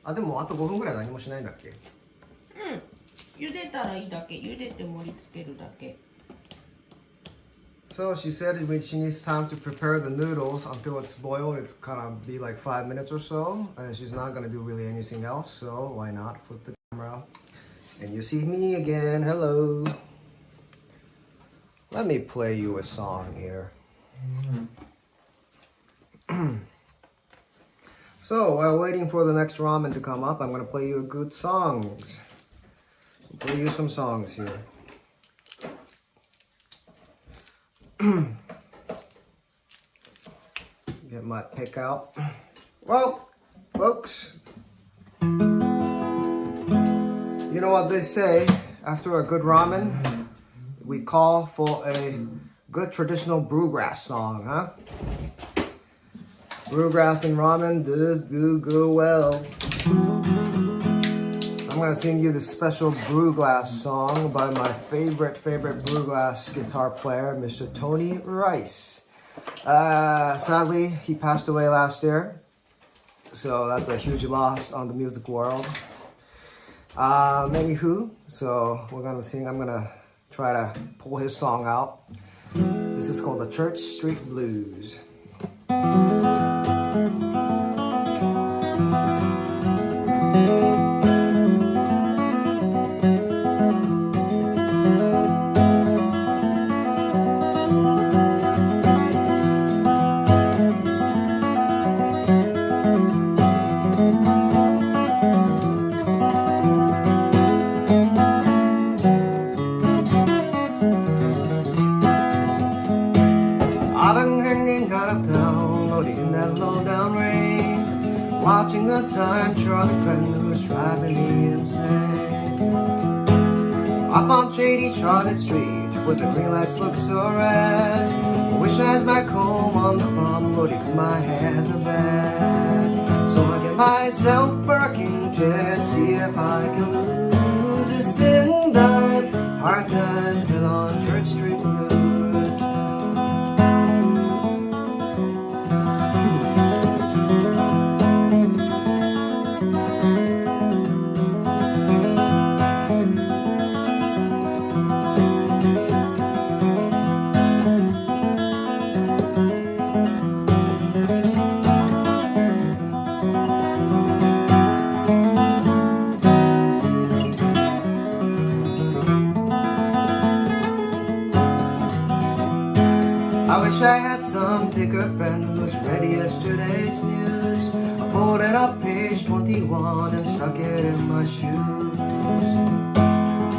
あ、でもあと5分ぐらい何もしないんだっけ？うん。茹でたらいいだけ。茹でて盛り付けるだけ。So she said she needs time to prepare the noodles until it's boiled. It's gonna be like 5 minutes or so, and she's not gonna do really anything else. So why not flip the camera? And you see me again. Hello. Let me play you a song here. So while waiting for the next ramen to come up, I'm gonna play you a good songs. Play you some songs here. Get my pick out. Well, folks, you know what they say, after a good ramen, we call for a good traditional bluegrass song, huh? Bluegrass and ramen does go well. I'm gonna sing you this special bluegrass song by my favorite bluegrass guitar player, Mr. Tony Rice. Sadly, he passed away last year, so that's a huge loss on the music world. Anywho, so I'm gonna try to pull his song out. This is called the Church Street Blues. Up on shady Charlotte Street, with the green lights look so red. I wish I was back home on the farm, loading my head to bed. So I get myself a rocking chair, see if I can lose this in dime. Hard time, hill on Church Street Blues. I wish I had some bigger friend who's read yesterday's news. I folded up page 21 and stuck it in my shoes.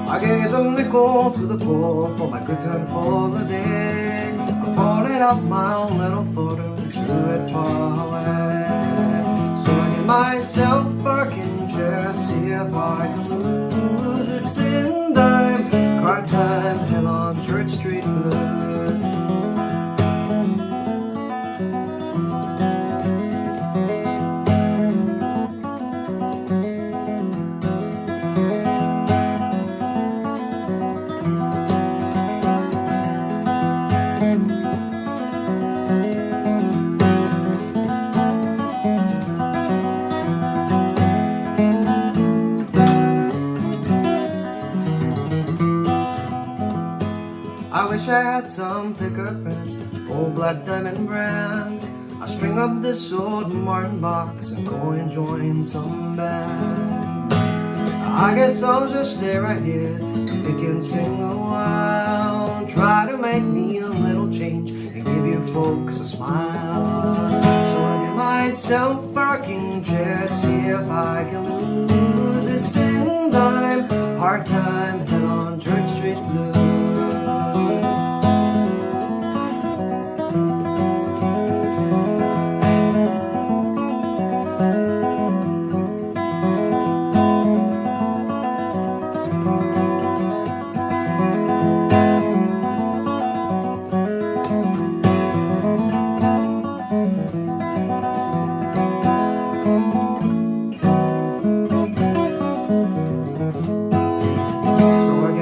I gave a nickel to the poor for my good turn for the day. I folded up my own little photo and threw it far away. So I gave myself a rocking chair, see if I can lose this in dime. Card time, hill on Church Street Blues. I wish I had some picker friend, old black diamond brand. I string up this old Martin box and go and join some band. I guess I'll just stay right here, pick and sing a while. Try to make me a little change and give you folks a smile. So I give myself a rocking chair, see if I can lose this in dime. Hard time, hill on Church Street Blues.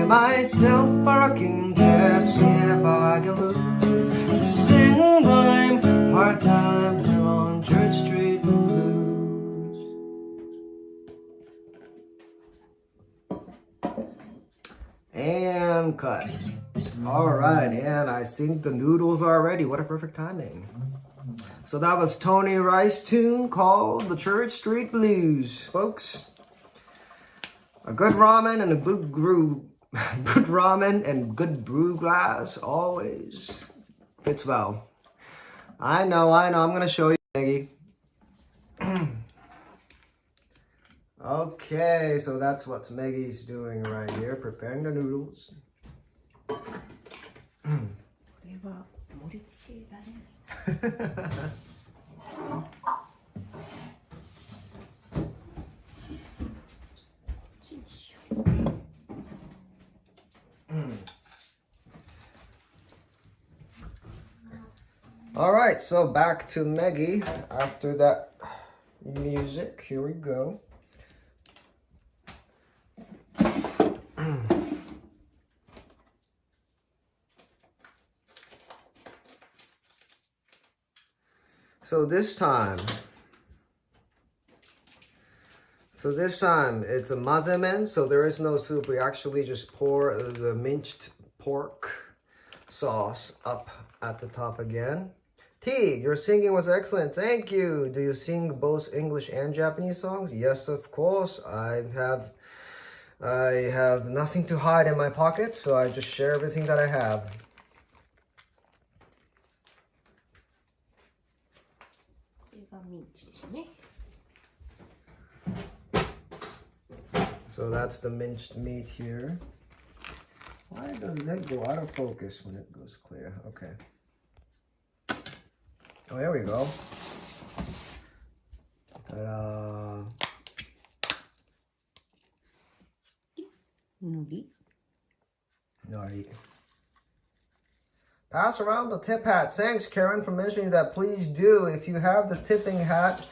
Myself a rocking chair, see if I can lose this in dime. Hard time, hill on Church Street Blues. And cut. Alright, and I think the noodles are ready. What a perfect timing. So that was Tony Rice's tune called The Church Street Blues, folks. A good ramen and a good brew glass always fits well. I know, I'm gonna show you, Meggy. Okay, so that's what Meggy's doing right here, preparing the noodles. All right, so back to Meggy after that music. Here we go. So this time it's a mazemen, so there is no soup. We actually just pour the minced pork sauce up at the top again. T, your singing was excellent. Thank you. Do you sing both English and Japanese songs? Yes, of course. I have nothing to hide in my pocket, so I just share everything that I have. So that's the minced meat here. Why does it go out of focus when it goes clear? Okay. Oh, there we go. Ta-da. Alright. Pass around the tip hat. Thanks, Karen, for mentioning that. Please do. If you have the tipping hat,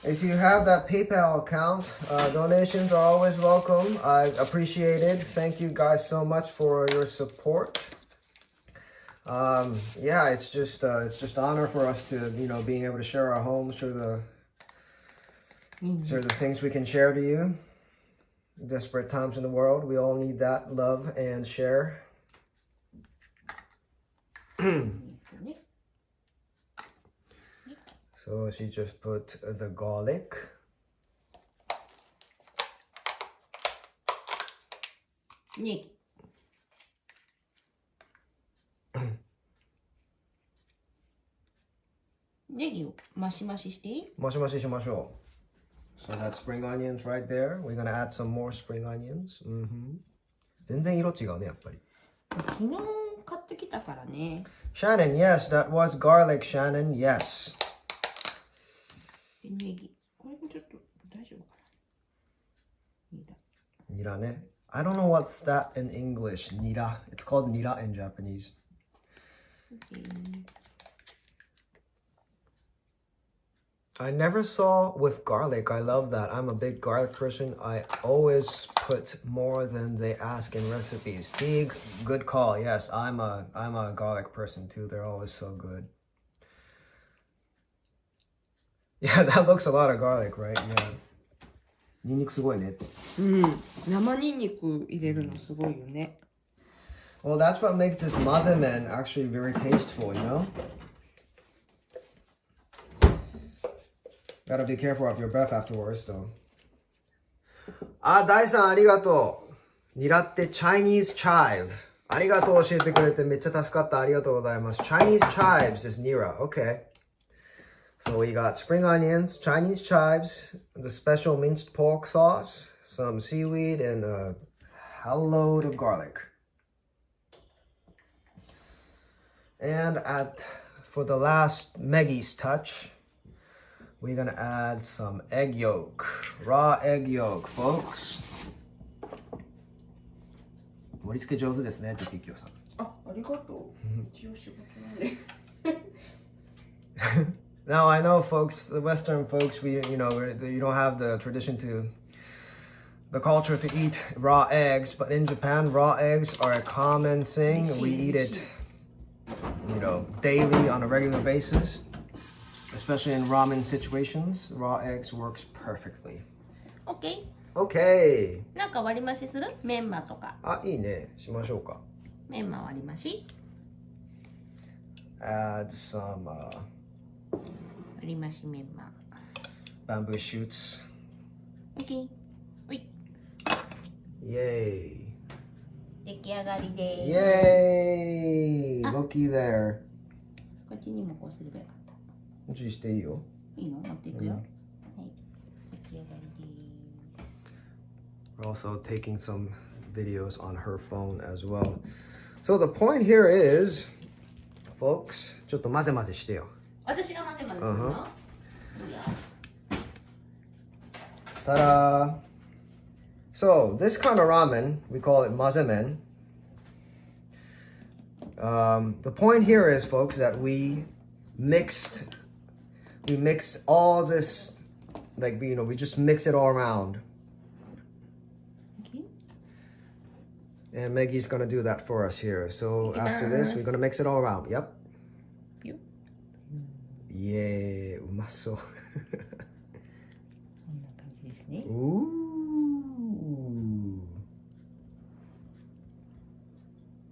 if you have that PayPal account, donations are always welcome. I appreciate it. Thank you guys so much for your support. Yeah, it's just honor for us to, being able to share our homes, share the things we can share to you. Desperate times in the world, we all need that love and share. So she just put the garlic. Nick. ネギをマシマシしていい？マシマシしましょう。So that's spring onions right there. We're gonna add some more spring onions. 全然色違うね、やっぱり。昨日買ってきたからね。Shannon, yes, that was garlic, Shannon, yes. ネギ。これもちょっと大丈夫かな？ニラね。I don't know what's that in English. Nira. It's called nira in Japanese. Okay. I never saw with garlic. I love that. I'm a big garlic person. I always put more than they ask in recipes. Teague, good call. Yes, I'm a garlic person too. They're always so good. Yeah, that looks a lot of garlic, right? Yeah. ニンニクすごいね。生ニンニク入れるのすごいよね。Well, that's what makes this mazemen actually very tasteful, you know? Gotta be careful of your breath afterwards, though. あ、大さんありがとう。ニラって Chinese chive。ありがとう教えてくれてめっちゃ助かった。ありがとうございます。Chinese chives is nira. Okay. So we got spring onions, Chinese chives, the special minced pork sauce, some seaweed, and a load of garlic. And for the last Meggy's touch, we're gonna add some egg yolk, raw egg yolk, folks. 盛り付け上手ですね、テキキョさん。ありがとう。一応仕事なんで。Now I know, folks, the Western folks, you don't have the tradition the culture to eat raw eggs, but in Japan, raw eggs are a common thing. We eat it, daily on a regular basis, especially in ramen situations. Raw eggs works perfectly. OK。Okay. なんか割り増しする？メンマとか。あ、いいね。しましょうか。メンマ割り増し。Add some 割り増しメンマ。bamboo shoots. OK。ほい。Yay. 出来上がりです。Yay! Looky there. こっちにもこうすればよかった。こっちにしていいよ。いいの？持っていくよ。はい。出来上がりです。We're also taking some videos on her phone as well. So the point here is, folks, ちょっと混ぜ混ぜしてよ。私が混ぜ混ぜするの？Ta-da! So this kind of ramen, we call it mazemen. The point here is, folks, that we mixed all this, we just mix it all around. Okay. And Meggy's gonna do that for us here. So after this, we're gonna mix it all around. Yep. Yeah, うまそう。こんな感じですね。Ooh.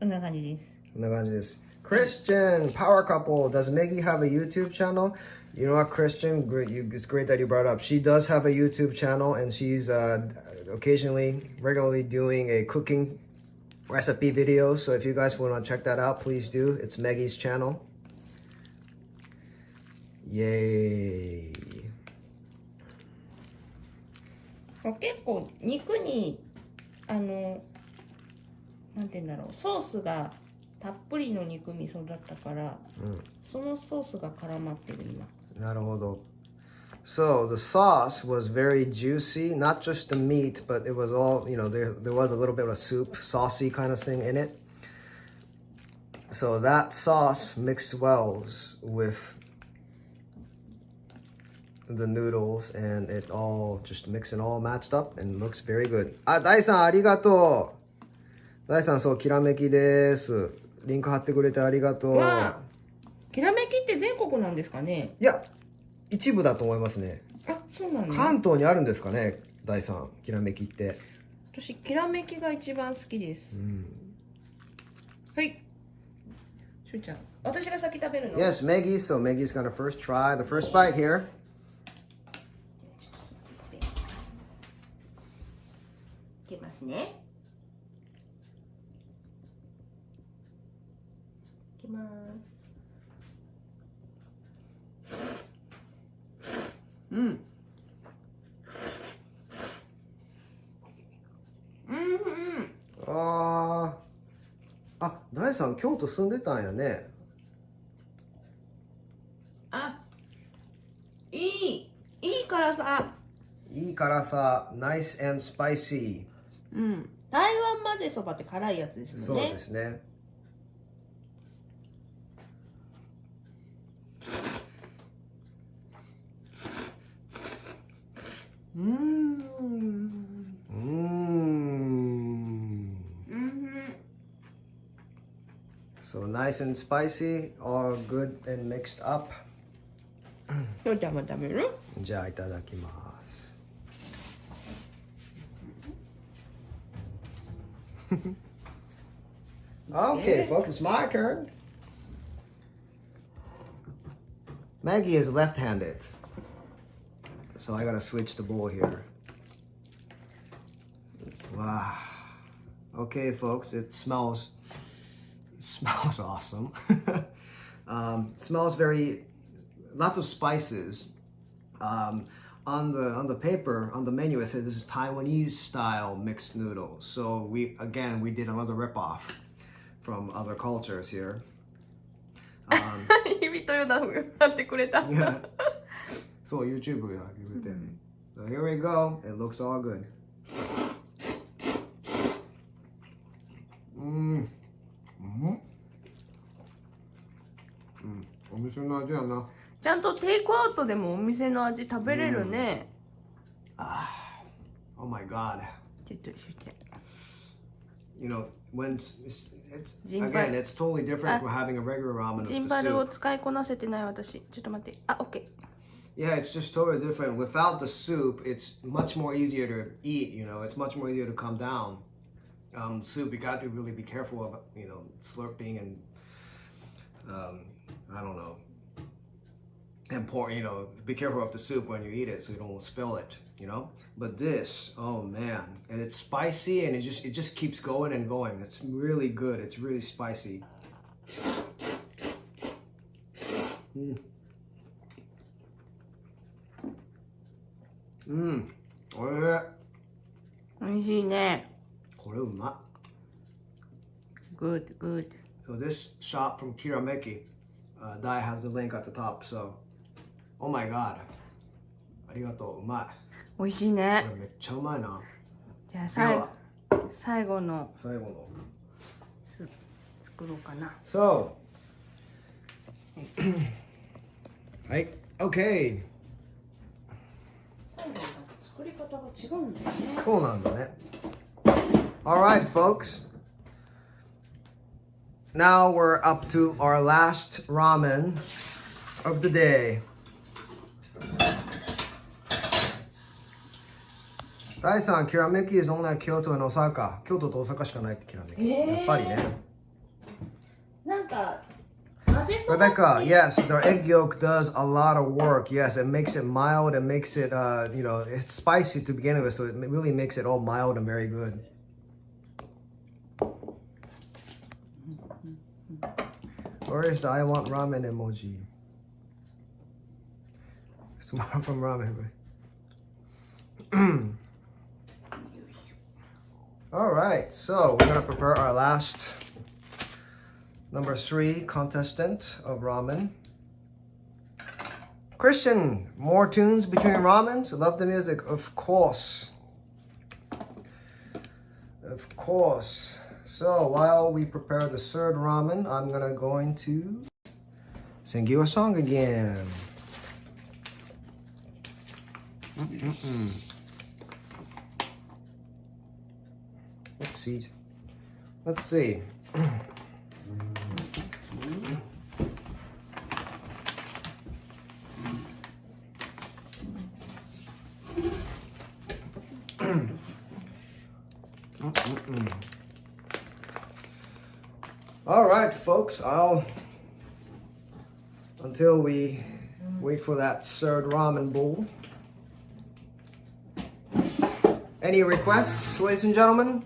こんな感じです。こんな感じです。Christian, power couple. Does Meggy have a YouTube channel? You know what, Christian? It's great that you brought it up. She does have a YouTube channel, and she's regularly doing a cooking recipe video. So if you guys want to check that out, please do. It's Meggy's channel. Yay. 結構肉になんて言うんだろう、ソースがたっぷりの肉味噌だったから、そのソースが絡まってる今。なるほど。So the sauce was very juicy, not just the meat, but it was all, there was a little bit of a soup, saucy kind of thing in it. So that sauce mixed well with the noodles and it all just mixing all matched up and looks very good. あ、ダイさんありがとう。ダイさんそうきらめきです。リンク貼ってくれてありがとう。わあ、きらめきって全国なんですかね。いや、一部だと思いますね。あ、そうなんだ。関東にあるんですかね、ダイさん、きらめきって。私きらめきが一番好きです。はい。しゅうちゃん、私が先食べるの。Yes, Meggy. So Meggy's gonna first try the first bite here. いきますね。いきます。うん。あ、ダイさん京都住んでたんやね。あ、いいからさ。いいからさ、nice and spicy。うん。台湾混ぜそばって辛いやつですもんね。そうですね。So nice and spicy, all good and mixed up. しょうちゃんも食べる？じゃあいただきます。Okay, folks, it's my turn. Meggy is left-handed, so I gotta switch the bowl here. Wow. Okay, folks, it smells awesome. It smells very, lots of spices. On the paper, on the menu, it says this is Taiwanese style mixed noodles. So we did another ripoff from other cultures here. Meggy Toyoda がやってくれた。Yeah. So YouTube やってくれてね。So here we go. It looks all good. お店の味やな。ちゃんとテイクアウトでもお店の味食べれるね。Oh my god. ちょっとしゅうちゃん。You know, when it's Jimbar- again, it's totally different from having a regular ramen with ジン the バルを soup. 使いこなせてない私。ちょっと待って。あ、OK。Yeah, it's just totally different. Without the soup, it's much more easier to eat, you know, it's much more easier to come down. Soup, you got to really be careful of, you know, slurping and, I don't know, and pour, you know, be careful of the soup when you eat it so you don't spill it, you know? But this, oh man, and it's spicy and it just keeps going and going. It's really good. It's really spicy.おいしいね。これうまい。Good, good. So this shop from Kirameki, Dai has the link at the top. So, oh my god, ありがとう、うまい。おいしいね。これめっちゃうまいな。じゃあでは最後の最後の。作ろうかな。So, はい、OK。最後の作り方が違うんだよね。そうなんだね。Alright, folks. Now we're up to our last ramen of the day. 第3、きらめき is only at Kyoto and Osaka. 京都と大阪しかないってきらめき。やっぱりね。なんか、混ぜそばって Rebecca, yes, the egg yolk does a lot of work. Yes, it makes it mild. It makes it, you know, it's spicy to begin with, so it really makes it all mild and very good. Where is the I want ramen emoji? It's more from ramen. All right, so we're gonna prepare our last number 3 contestant of ramen. Christian, more tunes between ramens. Love the music, of course. Of course. So while we prepare the third ramen, I'm going to sing you a song again. Let's see. All right, folks, until we wait for that third ramen bowl. Any requests, ladies and gentlemen?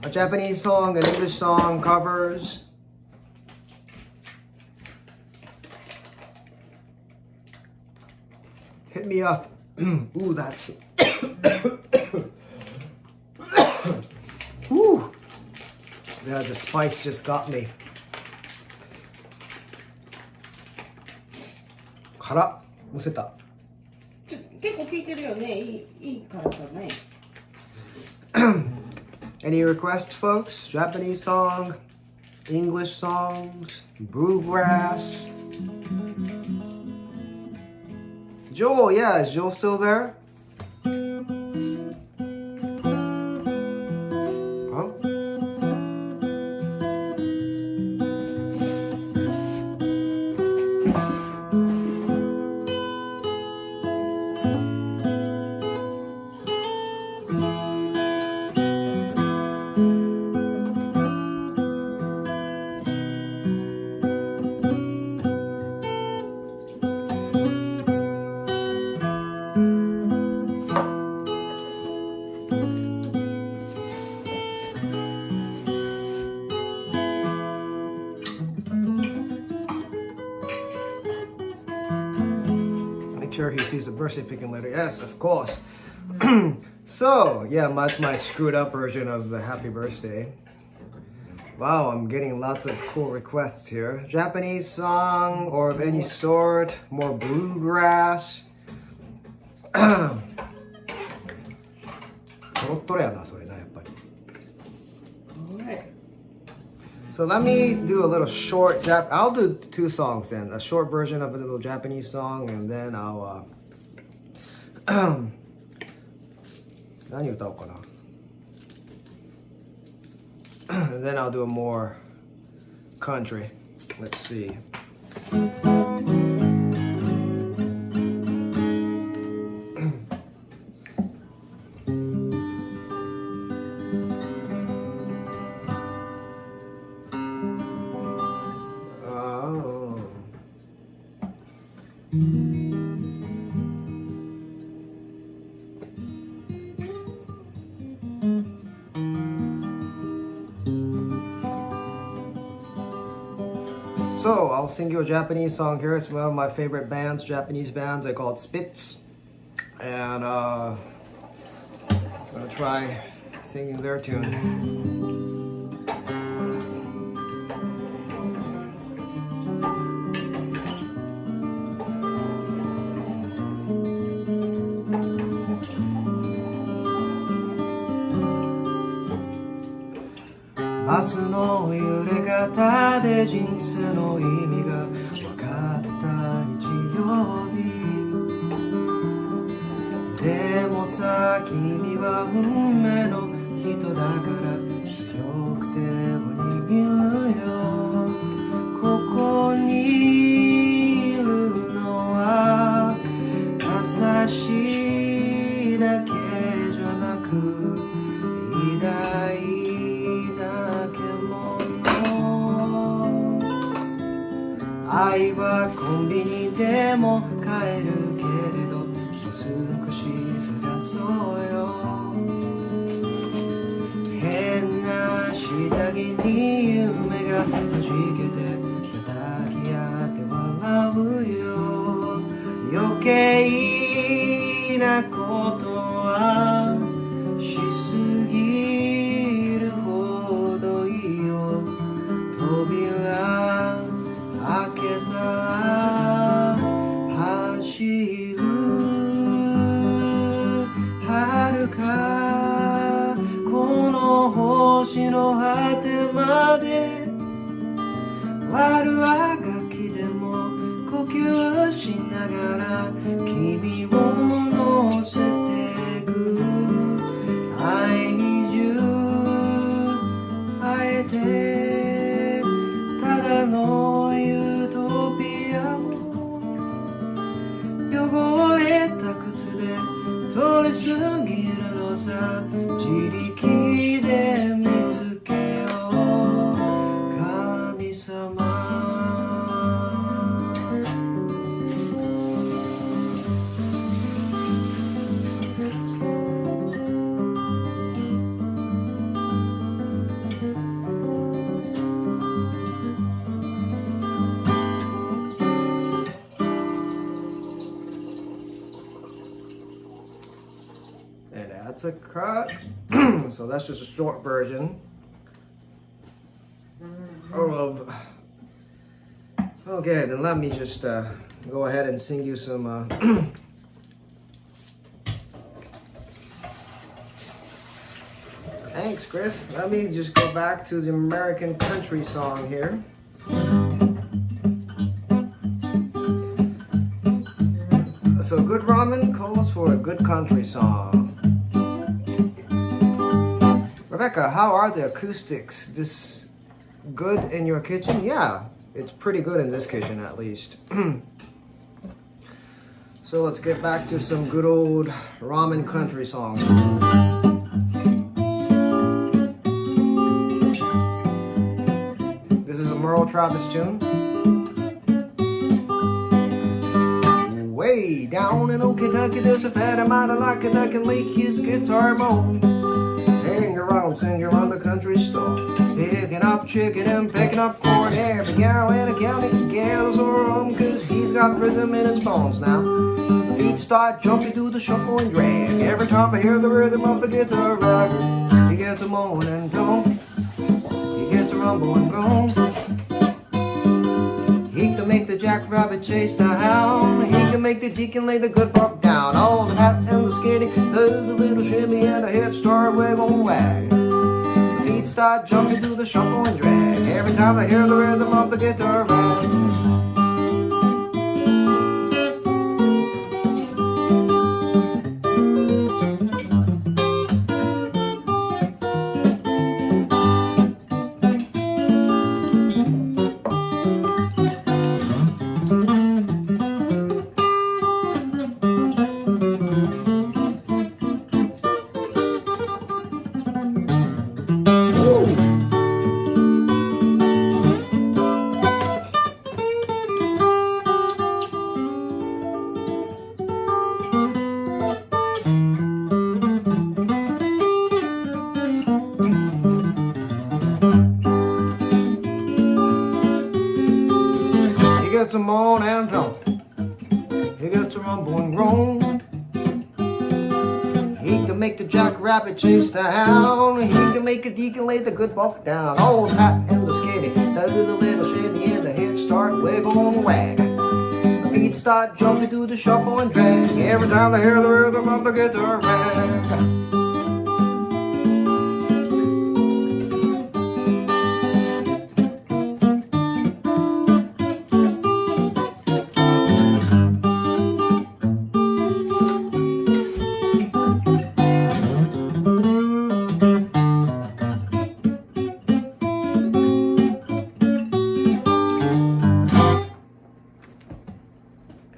A Japanese song, an English song, covers. Hit me up. Ooh, that's... Ooh. Yeah, the spice just got me. 辛っ。むせた。結構効いてるよね。いい辛さね。Any requests, folks? Japanese song, English songs, bluegrass. Joel, yeah, is Joel still there? Huh? Make sure he sees the birthday picking letter. Yes, of course. So, yeah, that's my screwed up version of the happy birthday. Wow, I'm getting lots of cool requests here. Japanese song or of any sort, more bluegrass. So let me do a little short I'll do two songs then. A short version of a little Japanese song, and then I'll 何歌おうかな And then I'll do a more country. Let's see. So I'll sing you a Japanese song here. It's one of my favorite bands, Japanese bands. I call it Spitz. And I'm gonna try singing their tune.「明日の揺れ方で人生の意味が分かった日曜日」「でもさ君は運命の人だから強く手を握るよ」「ここにいるのは優しいだけじゃなく偉大愛はコンビニでも買えるけれどもう少し探そうよ変な下着に夢が弾けて叩き合って笑うよ余計なことはしすぎるほどいいよ扉開けた走る遥か星の果てまで悪あがきでも呼吸しながら君を乗せてく I need you 会えてただのユートピアも汚れた靴で通り過ぎるのさ自力で見つけよう神様That's a cut. So that's just a short version of. Okay, then let me just go ahead and sing you some. Thanks, Chris. Let me just go back to the American country song here. So good ramen calls for a good country song. Rebecca, how are the acoustics? This good in your kitchen? Yeah, it's pretty good in this kitchen at least. So let's get back to some good old ramen country songs. This is a Merle Travis tune. Way down in old Kentucky, there's a fat amount of like it that can make his guitar moan. Hang around, sing around the country store, picking up chicken and picking up corn. Every gal in the county gals for him, cause he's got rhythm in his bones now. The feet start jumping to the shuffle and drag. Every time I hear the rhythm of the guitar rock, he gets a moan and tone, he gets a rumble and groan. He can make the jackrabbit chase the hound. He can make the deacon lay the good buck down. Oh, the hat and the skinny, there's a little shimmy and a head start wiggle wag. The feet start jumping to the shuffle and drag. Every time I hear the rhythm of the guitar rock. He gets a moan and tone. He gets a rumble and groan. He can make the jackrabbit chase the hound. He can make a deacon lay the good buck down. Oh, the fat and the skinny, does a little shimmy and the head start wiggle and wag. The feet start jumping to the shuffle and drag. Every time they hear the rhythm of the guitar rag.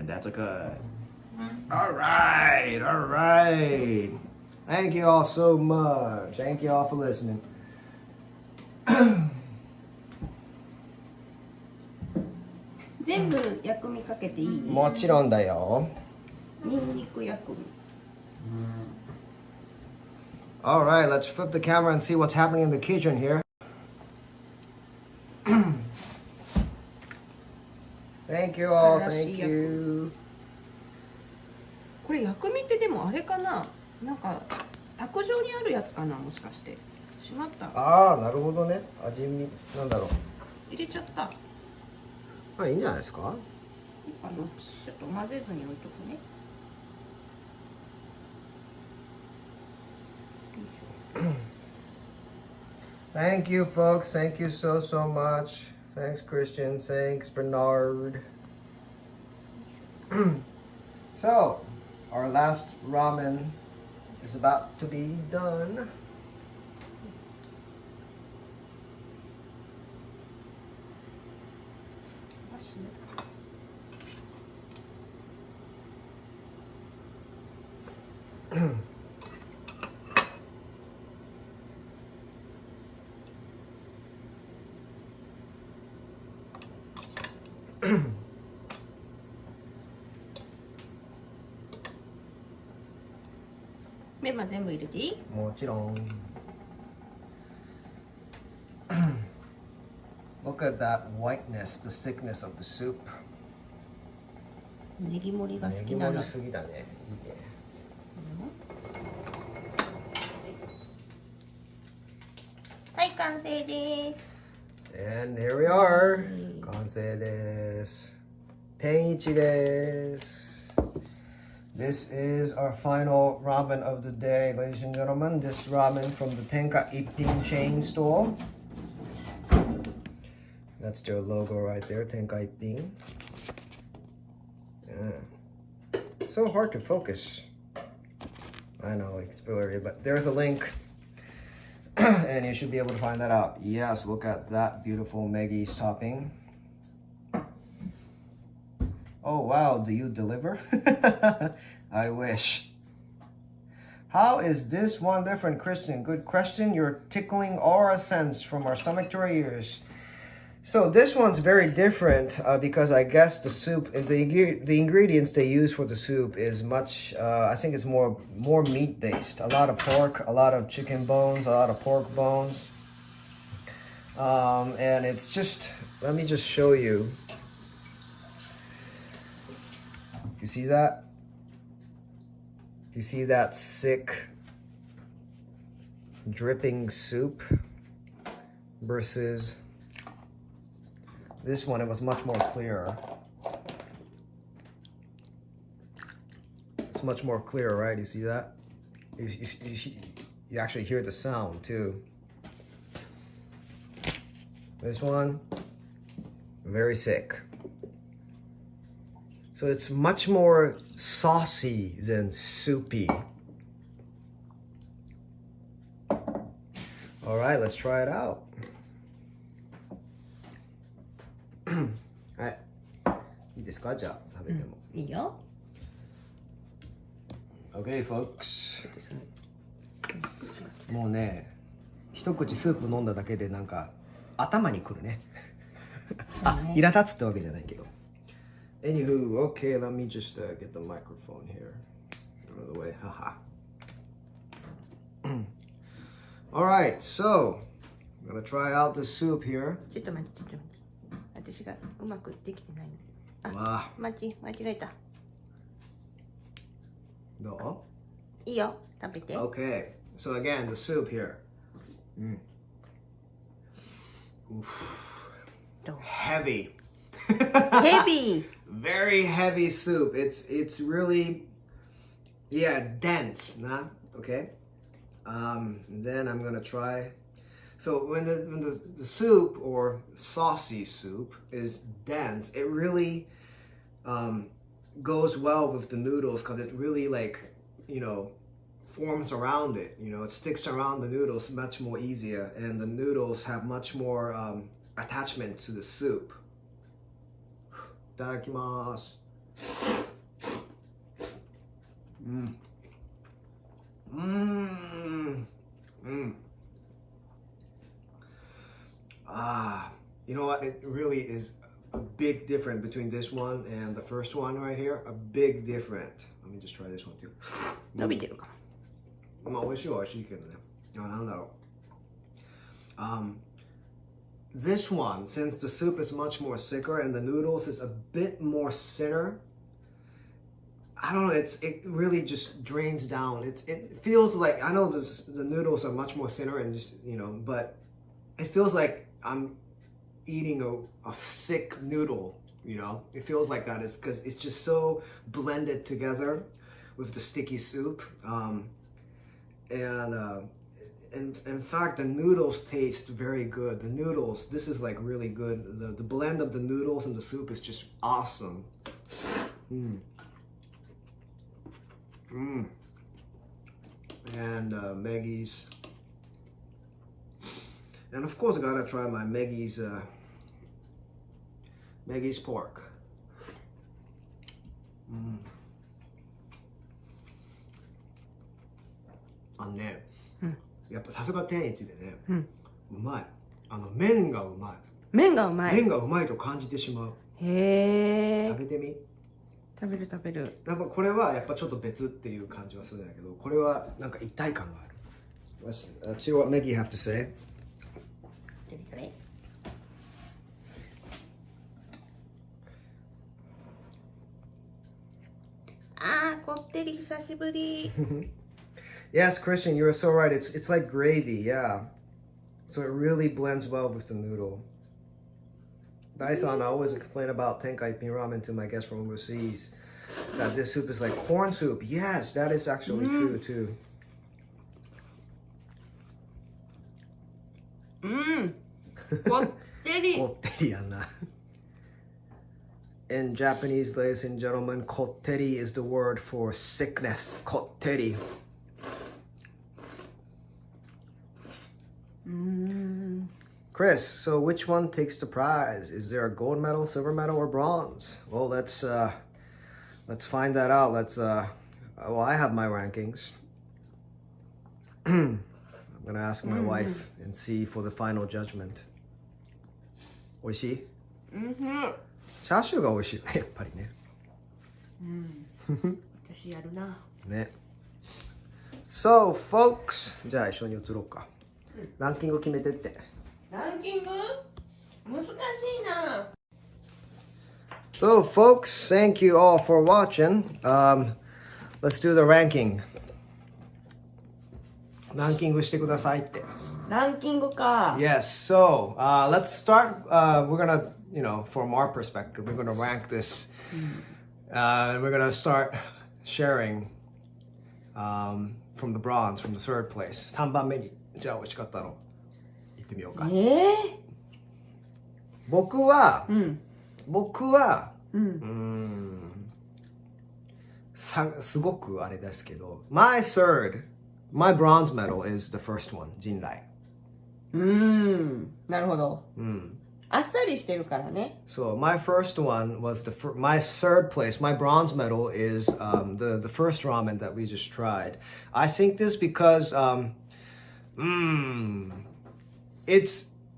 That's a cut. All right. Thank you all so much. Thank you all for listening. 全部薬味かけていい？もちろんだよ。ニンニク薬味。All right, let's flip the camera and see what's happening in the kitchen here. Thank you all. Thank you. これ薬味ってでもあれかな、なんか卓上にあるやつかな、もしかしてしまった。ああ、なるほどね。味見なんだろう。入れちゃった。まあいいんじゃないですか。ちょっと混ぜずに置いとくね。Thank you, folks. Thank you so much. Thanks, Christian. Thanks, Bernard. So, our last ramen is about to be done.メンマ全部入れていい？もちろん。Look at that whiteness, the thickness of the soup. ネギ盛りが好ネきなの。ギ盛りすぎだね。いいね。はい、完成です。And here we are. 完成です。天一です。This is our final ramen of the day, ladies and gentlemen. This ramen from the Tenka Ippin chain store. That's their logo right there, Tenka Ippin. Yeah. It's so hard to focus. I know, it's blurry, but there's a link. And you should be able to find that out. Yes, look at that beautiful Meggy topping. Oh wow, do you deliver? I wish. How is this one different, Christian? Good question. You're tickling our sense from our stomach to our ears. So this one's very different because I guess the soup, the ingredients they use for the soup is much, I think it's more meat based. A lot of pork, a lot of chicken bones, a lot of pork bones. And it's just, let me just show you. You see that? You see that thick, dripping soup versus this one, it was much more clearer. It's much more clear, right? You see that? You actually hear the sound too. This one, very thick. So it's much more saucy than soupy. All right, let's try it out. Alright. いいですか？じゃあ食べても。いいよ。Okay, folks. もうね、一口スープ飲んだだけでなんか頭にくるね。あ、苛立つってわけじゃないけど。Anywho, okay, let me just get the microphone here out of the way. Haha. All right, so I'm gonna try out the soup here. ちょっと待って、ちょっと待って。私がうまくできてないの。わ間違えた。どいいよ、食べて。Okay, so again, the soup here. Heavy. Heavy. Very heavy soup. It's really, yeah, dense. Nah, okay. Then I'm gonna try. So when the soup or saucy soup is dense, it really goes well with the noodles because it really forms around it. It sticks around the noodles much more easier, and the noodles have much more attachment to the soup. いただきます。You know what? It really is a big difference between this one and the first one right here. A big difference. Let me just try this one too. 伸びてるかも。まあ美味しいは美味しいけどね。なんだろう。This one, since the soup is much more thicker and the noodles is a bit more thinner, I don't know, it really just drains down. It feels like, I know the noodles are much more thinner and just, but it feels like I'm eating a thick noodle, It feels like that is because it's just so blended together with the sticky soup. And in fact, the noodles taste very good. The noodles, this is like really good. The blend of the noodles and the soup is just awesome. Mm. Mm. And Meggy's. And of course, I gotta try my Meggy's pork. Mm. ね、やっぱさすが天一でね、うまい。麺がうまい。麺がうまい。麺がうまいと感じてしまう。へえ。食べてみ。食べる食べる。やっぱこれはやっぱちょっと別っていう感じはするんだけど、これはなんか一体感がある。Let's see what Meggy have to say. あー、こってり久しぶり。Yes, Christian, you are so right. It's like gravy, yeah. So it really blends well with the noodle. Daisan, I always complain about Tenkaipin ramen to my guests from overseas. That this soup is like corn soup. Yes, that is actually true too. こってり。こってりやな。In Japanese, ladies and gentlemen, kotteri is the word for sickness. Kotteri. Chris, so which one takes the prize? Is there a gold medal, silver medal, or bronze? Well, let's find that out. Well, I have my rankings. I'm gonna ask my wife and see for the final judgment. おいしい？チャーシューが美味しいよね、やっぱりね。私やるな。ね。So, folks, じゃあ一緒に移ろうか。ランキング決めてって。ランキング？難しいな。So, folks, thank you all for watching. Let's do the ranking. ランキングしてくださいって。ランキングか。Yes, so let's start. We're gonna, from our perspective, we're gonna rank this. We're gonna start sharing from the bronze, from the third place. 3番目に、じゃあ美味しかったの言ってみようか。僕は、すごくあれですけど、my bronze medal is the first one, 陣来。なるほど。あっさりしてるからね。So my first one was my third place. My bronze medal is the first ramen that we just tried. I think this because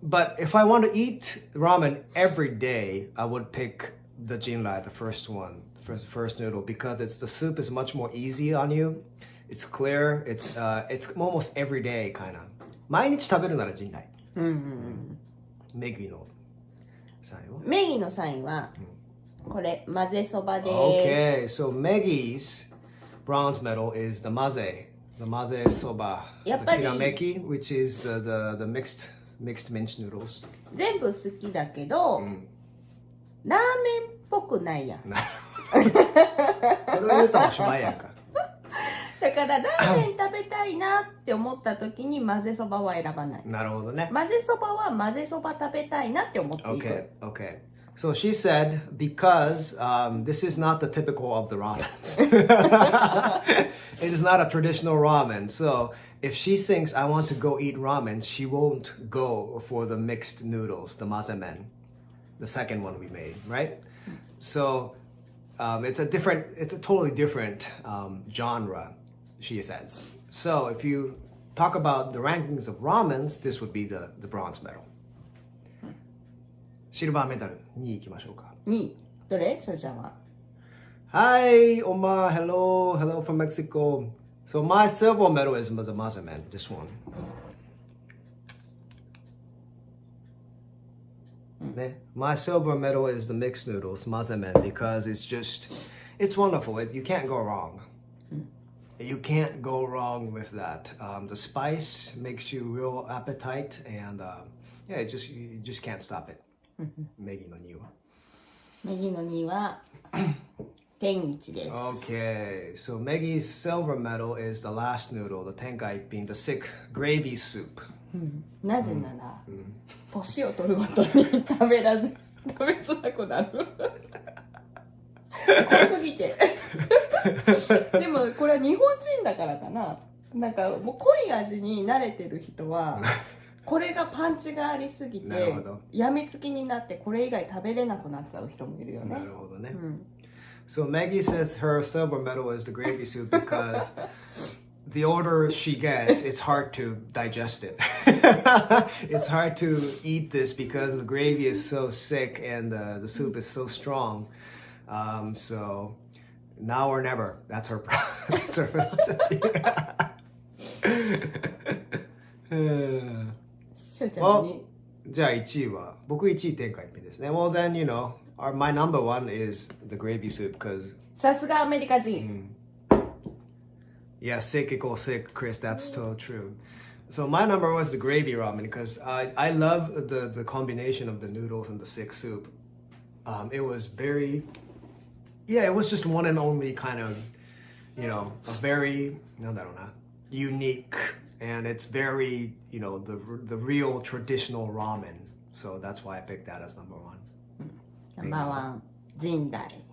but if I want to eat ramen every day, I would pick the Jinrai, the first one, first noodle, because the soup is much more easy on you. It's clear. It's almost every day kind of. 毎日食べるなら陣来。メギのサインは？メギのサインは、これ混ぜそばです。Okay, so Meggy's bronze medal is the maze soba, the kirameki, which is the mixed minced noodles. 全部好きだけど、ラーメンっぽくないやん。それを言うたらおしまいやんか。だからラーメン食べたいなって思った時に混ぜそばは選ばない。なるほどね。混ぜそばは混ぜそば食べたいなって思っていく。Okay. So she said, because this is not the typical of the ramens. It is not a traditional ramen. So if she thinks I want to go eat ramen, she won't go for the mixed noodles, the mazemen, the second one we made, right? So it's a totally different genre, she says. So if you talk about the rankings of ramens, this would be the bronze medal. シルバーメダル2位いきましょうか。2位。どれ？それじゃあ。Hi, Omar. Hello from Mexico. So my silver medal is the mazemen, this one. ね。My silver medal is the mixed noodles, mazemen, because it's wonderful. You can't go wrong. You can't go wrong with that. The spice makes you real appetite, and you just can't stop it. メギの2位は？メギの2位は天一です。 Okay, so Meggy's silver medal is the last noodle, the tenkai being the thick gravy soup. なぜなら、年を取るごとに食べづらくなる。濃すぎて。でもこれは日本人だからかな。なんかもう濃い味に慣れてる人はこれがパンチがありすぎてやみつきになってこれ以外食べれなくなっちゃう人もいるよね。なるほどね。So Meggy says her silver medal is the gravy soup because the older she gets, it's hard to digest it. It's hard to eat this because the gravy is so thick and the soup is so strong. So now or never. That's her philosophy. Well, じゃあ1位は僕1位天下一品ですね。Well then, you know, my number one is the gravy soup because さすがアメリカ人。Yeah, sick equals sick, Chris. That's so true. So my number one is the gravy ramen because I love the combination of the noodles and the thick soup. It was very, it was just one and only kind of, you know, a very, unique, and it's very, you know, the real traditional ramen. So that's why I picked that as number one. ナンバーワン、陣来。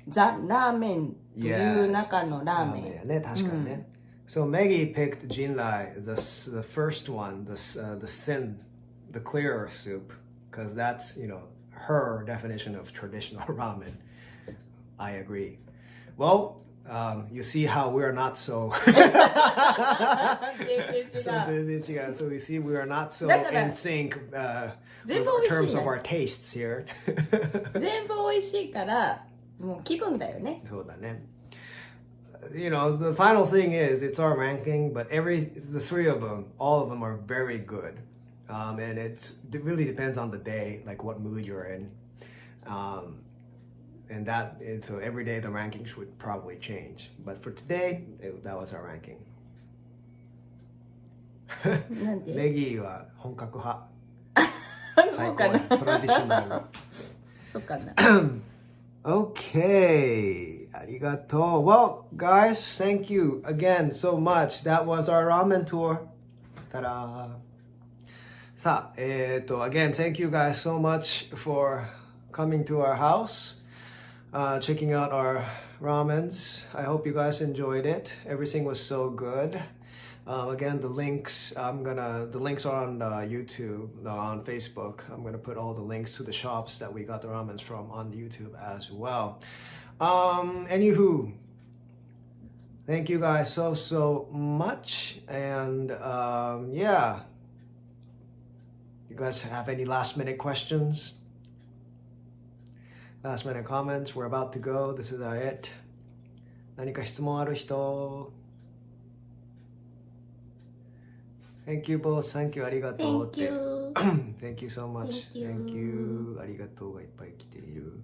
ザ・ラーメンという中のラーメン。ラーメンやね、確かにね。So Meggy picked Jinlai, the first one, the thin, the clearer soup, because that's, you know, her definition of traditional ramen. I agree. Well, you see how we're not so. So we see we are not so in sync in terms of our tastes here. 全部美味しいからもう気分だよね。そうだね。You know, the final thing is it's our ranking, but the three of them, all of them are very good. And it really depends on the day, like what mood you're in. So every day the rankings would probably change. But for today, that was our ranking. なんで？メギーは本格派。そうかな。トラディショナル。そうかな。Okay, arigato. Well, guys, thank you again so much. That was our ramen tour. Ta-da. Again, thank you guys so much for coming to our house, checking out our ramens. I hope you guys enjoyed it. Everything was so good. Again, the links are on YouTube, on Facebook. I'm gonna put all the links to the shops that we got the ramens from on YouTube as well. Anywho, thank you guys so much, and yeah. You guys have any last minute questions? Last minute comments? We're about to go. This is it. 何か質問ある人? Thank you both. Thank you. ありがとうって。Thank you so much. Thank you. ありがとうがいっぱい来ている。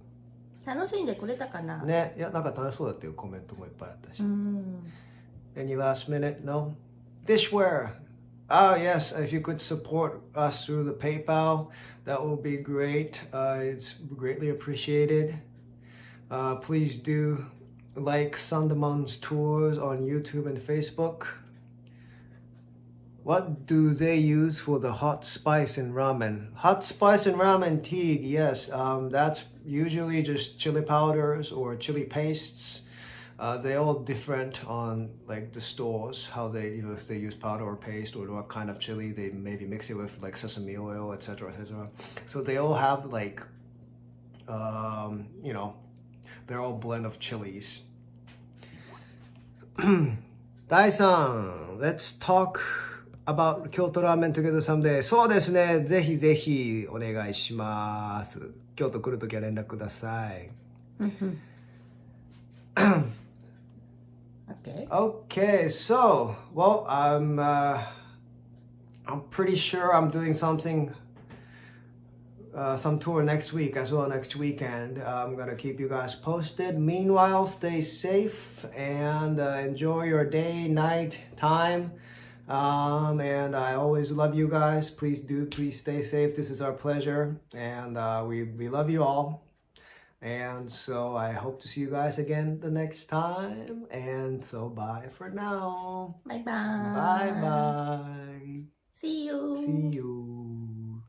楽しんでくれたかな？ね、いや、なんか楽しそうだっていうコメントもいっぱいあったし。Any last minute? No? Dishware. Oh, yes. If you could support us through the PayPal, that will be great. It's greatly appreciated. Please do like Sandamon's tours on YouTube and Facebook. What do they use for the hot spice in ramen? Hot spice in ramen, Teague, yes. That's usually just chili powders or chili pastes. They're all different on like the stores, how they, you know, if they use powder or paste or what kind of chili, they maybe mix it with like sesame oil, etc., etc. So they all have like, you know, they're all blend of chilies. Dai-san, let's talk about Kyoto ramen together someday. そうですね。ぜひぜひお願いします。京都来るときは連絡ください。Okay, so, well, I'm pretty sure I'm doing something, some tour next week as well, next weekend. I'm gonna keep you guys posted. Meanwhile, stay safe and enjoy your day, night, time. And I always love you guys. Please stay safe. This is our pleasure. And we love you all. And so I hope to see you guys again the next time. And so bye for now. Bye bye. Bye bye. See you. See you.